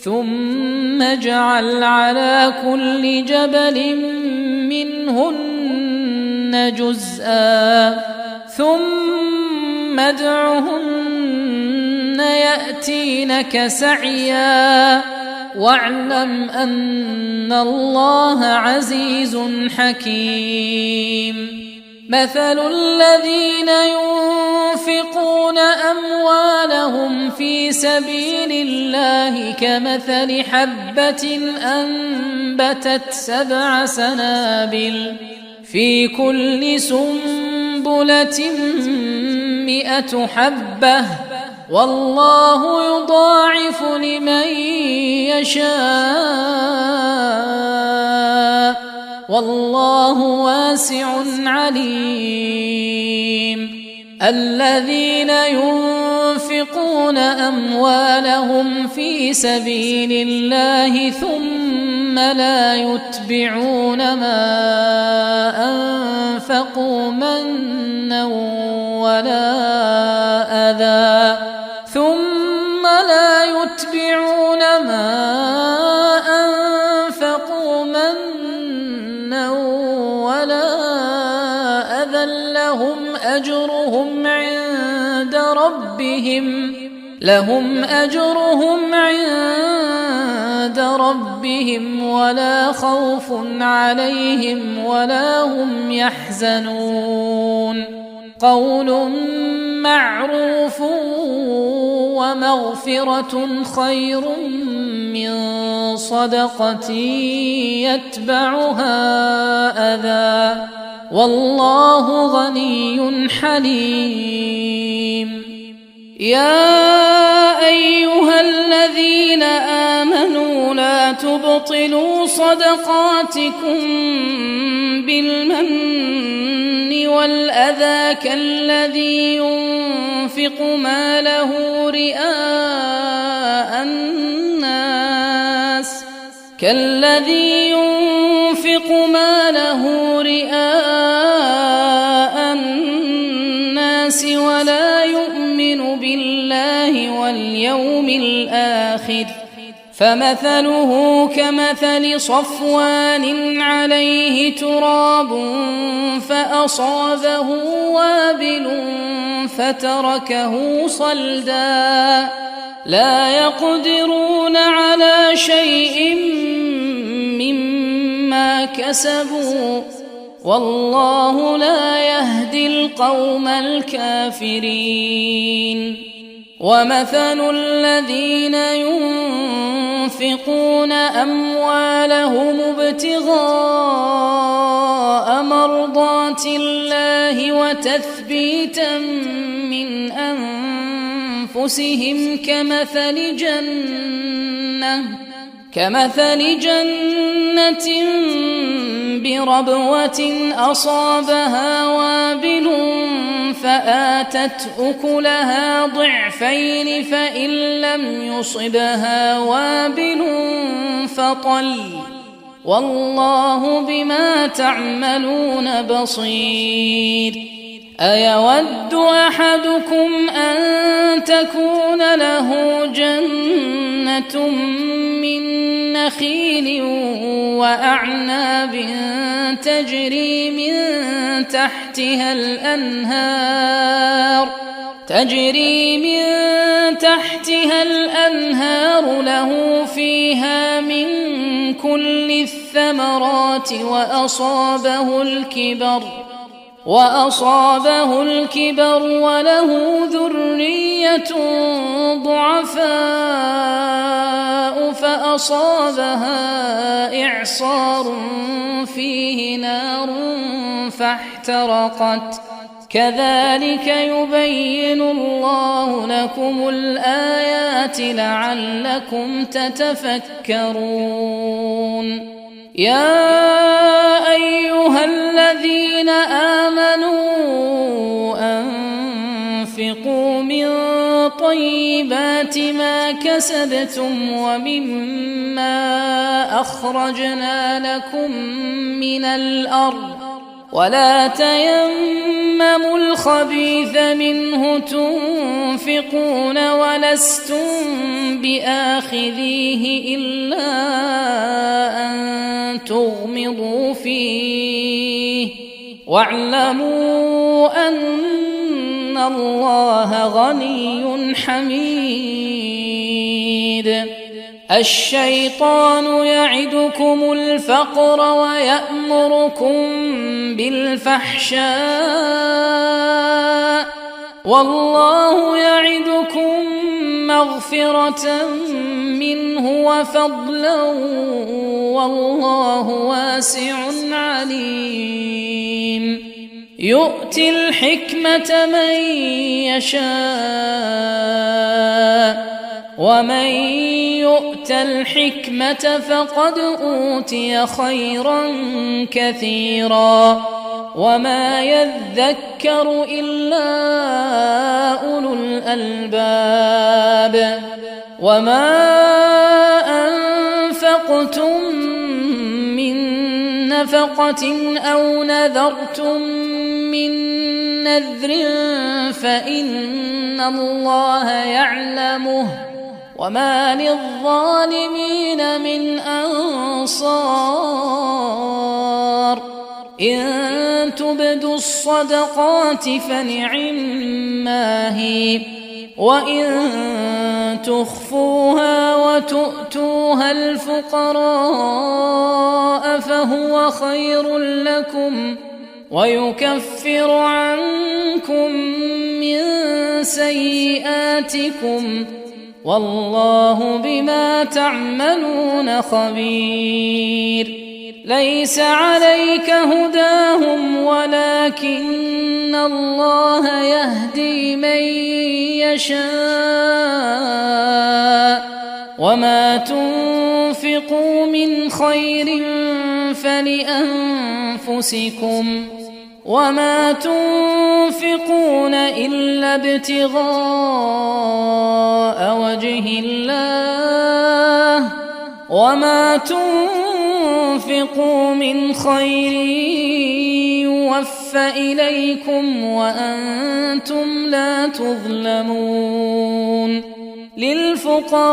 ثم اجعل على كل جبل منهن جزءا ثم ادعهن يأتينك سعيا واعلم أن الله عزيز حكيم. مثل الذين ينفقون أموالهم في سبيل الله كمثل حبة أنبتت 7 سنابل في كل سنبلة 100 حبة والله يضاعف لمن يشاء والله واسع عليم. الذين ينفقون أموالهم في سبيل الله ثم لا يتبعون ما أنفقوا منا ولا أذى ثم لا يتبعون ما أنفقوا منا عند ربهم لهم أجرهم عند ربهم ولا خوف عليهم ولا هم يحزنون قول معروف ومغفرة خير من صدقة يتبعها أذى والله غني حليم يا أيها الذين آمنوا لا تبطلوا صدقاتكم بالمن والأذى كالذي ينفق ماله رئاء الناس ولا يؤمن بالله واليوم الآخر فمثله كمثل صفوان عليه تراب فأصابه وابل فتركه صلدا لا يقدرون على شيء مما كسبوا والله لا يهدي القوم الكافرين ومثل الذين ينفقون أموالهم ابتغاء مرضات الله وتثبيتا من أنفسهم كمثل جنة بربوة أصابها وابل فآتت أكلها ضعفين فإن لم يصبها وابل فطل والله بما تعملون بصير أيود أحدكم أن تكون له جنة من نخيل وأعناب تجري من تحتها الأنهار له فيها من كل الثمرات وأصابه الكبر وله ذرية ضعفاء فأصابها إعصار فيه نار فاحترقت كذلك يبين الله لكم الآيات لعلكم تتفكرون يا أيها الذين آمنوا أنفقوا من طيبات ما كسبتم ومما أخرجنا لكم من الأرض ولا تيمموا الخبيث منه تنفقون ولستم بآخذيه إلا أن تغمضوا فيه واعلموا أن الله غني حميد الشيطان يعدكم الفقر ويأمركم بالفحشاء والله يعدكم مغفرة منه وفضلا والله واسع عليم يؤتي الحكمة من يشاء ومن يؤت الحكمة فقد أوتي خيرا كثيرا وما يذكر إلا أولو الألباب وما أنفقتم من نفقة أو نذرتم من نذر فإن الله يعلمه وما للظالمين من أنصار إن تبدوا الصدقات فنعما هي، وإن تخفوها وتؤتوها الفقراء فهو خير لكم ويكفر عنكم من سيئاتكم والله بما تعملون خبير. ليس عليك هداهم ولكن الله يهدي من يشاء وما تنفقوا من خير فلأنفسكم وما تنفقون إلا ابتغاء وجه الله وما تنفقوا من خير يوفى إليكم وأنتم لا تظلمون. للفقراء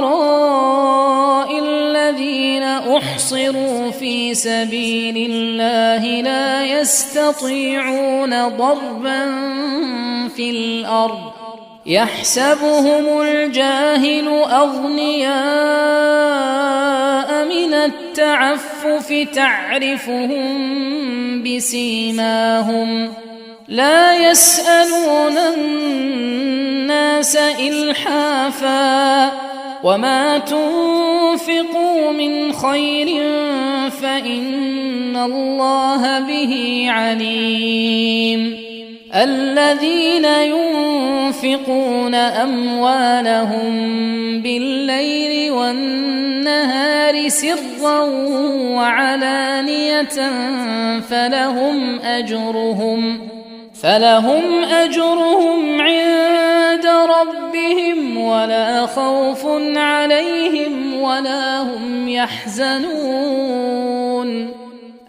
الذين أحصروا في سبيل الله لا يستطيعون ضربا في الأرض يحسبهم الجاهل أغنياء من التعفف تعرفهم بسيماهم لا يسألون الناس إلحافا وما تنفقوا من خير فإن الله به عليم. الذين ينفقون أموالهم بالليل والنهار سرا وعلانية فلهم أجرهم عند ربهم ولا خوف عليهم ولا هم يحزنون.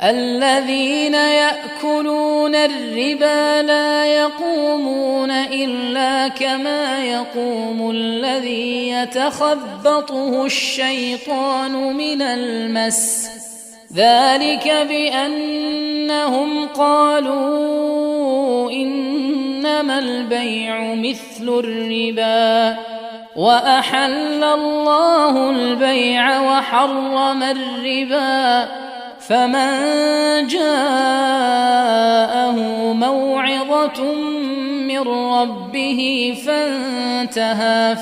الذين يأكلون الربا لا يقومون إلا كما يقوم الذي يتخبطه الشيطان من المس ذلك بأنهم قالوا إنما البيع مثل الربا وأحل الله البيع وحرم الربا فمن جاءه موعظة من ربه فانتهى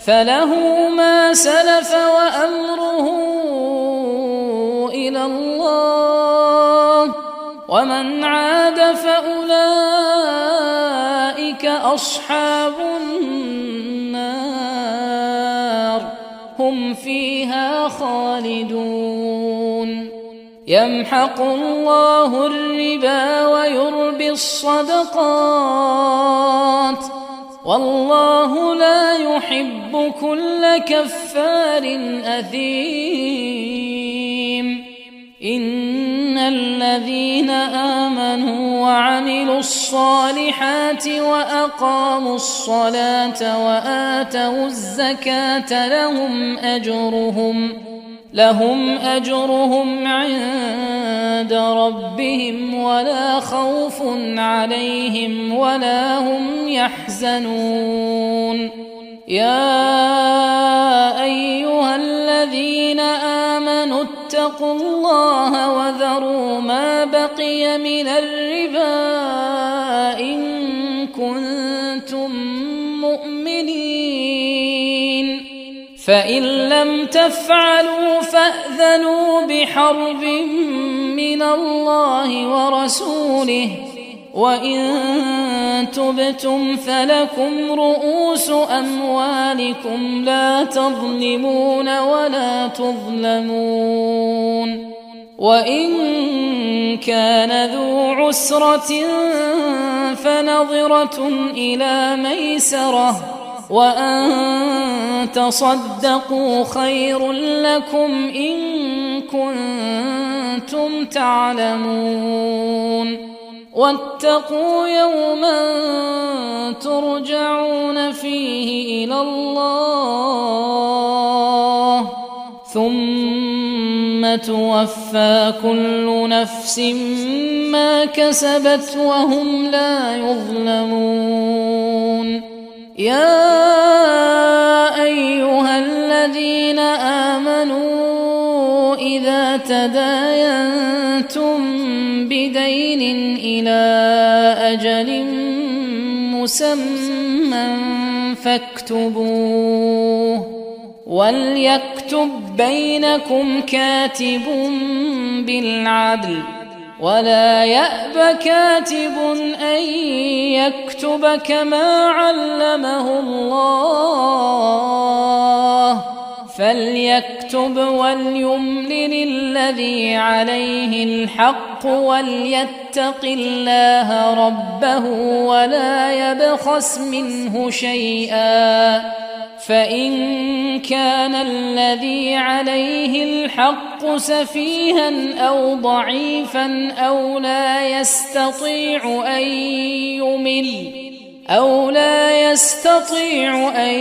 فله ما سلف وأمره إلى الله ومن عاد فأولئك أصحاب النار هم فيها خالدون. يمحق الله الربا ويربي الصدقات والله لا يحب كل كفار أثيم. إن الذين آمنوا وعملوا الصالحات وأقاموا الصلاة وآتوا الزكاة لهم أجرهم عند ربهم ولا خوف عليهم ولا هم يحزنون. يا أيها الذين آمنوا اتقوا الله وذروا ما بقي من الربا إن كنتم مؤمنين فإن لم تفعلوا فأذنوا بحرب من الله ورسوله وإن تبتم فلكم رؤوس أموالكم لا تظلمون ولا تظلمون. وإن كان ذو عسرة فنظرة إلى ميسرة وأن تصدقوا خير لكم إن كنتم تعلمون. واتقوا يوما ترجعون فيه إلى الله ثم توفى كل نفس ما كسبت وهم لا يظلمون. يا أيها الذين آمنوا إذا تداينتم بدين إلى أجل مسمى فاكتبوه، وليكتب بينكم كاتب بالعدل، ولا يأب كاتب أن يكتب كما علمه الله، فليكتب وليملل الذي عليه الحق وليتق الله ربه ولا يبخس منه شيئا، فإن كان الذي عليه الحق سفيها أو ضعيفا أو لا يستطيع أن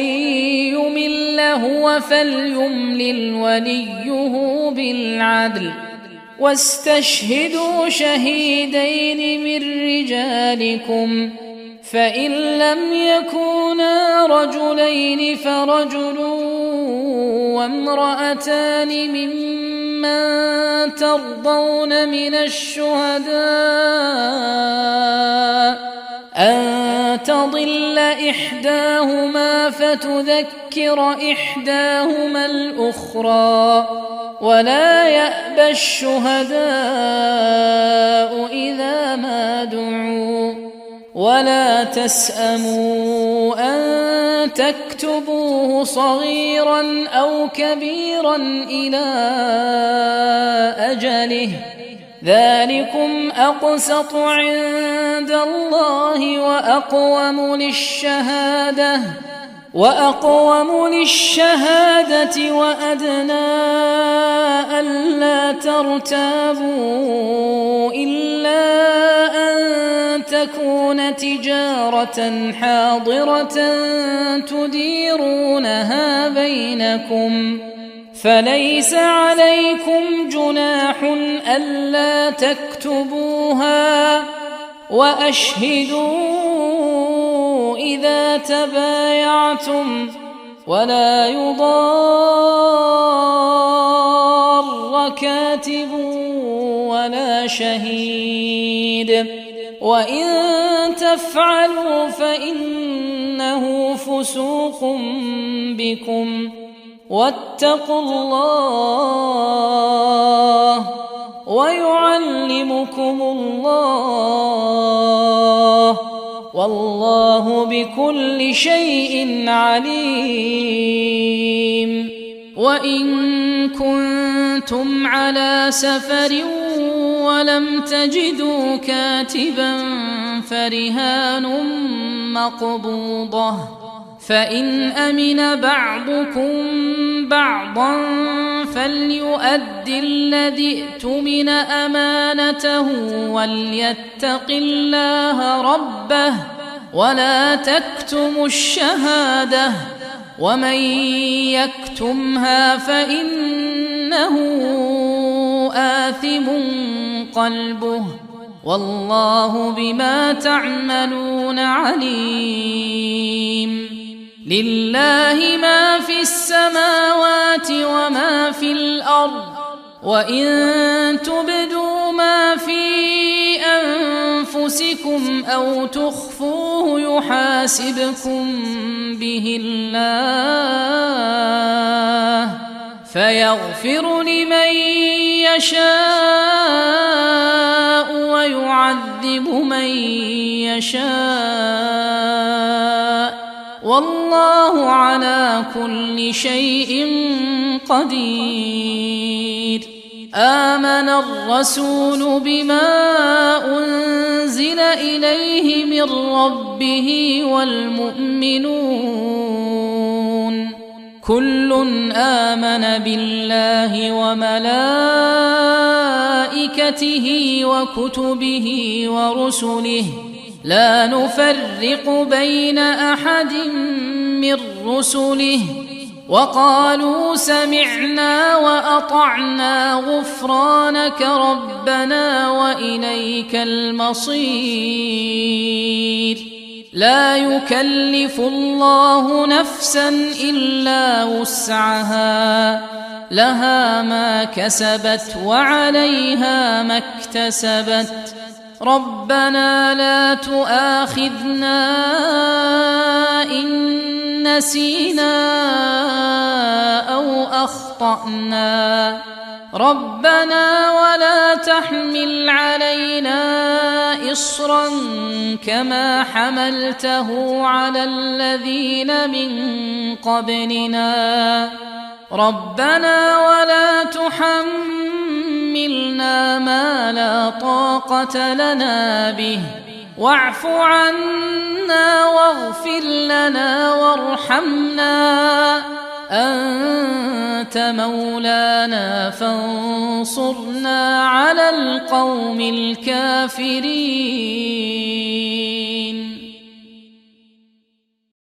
يمل هو فليملل وليه بالعدل، واستشهدوا شهيدين من رجالكم، فإن لم يكونا رجلين فرجل وامرأتان ممن ترضون من الشهداء أن تضل إحداهما فتذكر إحداهما الأخرى، ولا يأبى الشهداء إذا ما دعوا، ولا تسأموا أن تكتبوه صغيرا أو كبيرا إلى أجله، ذلكم أقسط عند الله وأقوم للشهادة وأدنى ألا ترتابوا إلا أن تكون تجارة حاضرة تديرونها بينكم، فليس عليكم جناح ألا تكتبوها، وأشهدوا إذا تبايعتم، ولا يضار كاتب ولا شهيد، وإن تفعلوا فإنه فسوق بكم، واتقوا الله ويعلمكم الله، والله بكل شيء عليم. وإن كنتم على سفر ولم تجدوا كاتبا فرهان مقبوضة، فإن أمن بعضكم بعضا فليؤد الذي اؤتمن أمانته وليتق الله ربه ولا تكتموا الشهادة، ومن يكتمها فإنه آثم قلبه، والله بما تعملون عليم. لله ما في السماوات وما في الأرض، وإن تبدوا ما في أنفسكم أو تخفوه يحاسبكم به الله، فيغفر لمن يشاء ويعذب من يشاء، والله على كل شيء قدير. آمن الرسول بما أنزل إليه من ربه والمؤمنون كل آمن بالله وملائكته وكتبه ورسله لا نفرق بين أحد من رسله وقالوا سمعنا وأطعنا غفرانك ربنا وإليك المصير. لا يكلف الله نفسا إلا وسعها، لها ما كسبت وعليها ما اكتسبت. ربنا لا تؤاخذنا إن نسينا أو أخطأنا. ربنا ولا تحمل علينا إصرا كما حملته على الذين من قبلنا. ربنا ولا تحملنا ما لا طاقة لنا به، واعف عنا واغفر لنا وارحمنا، أنت مولانا فانصرنا على القوم الكافرين.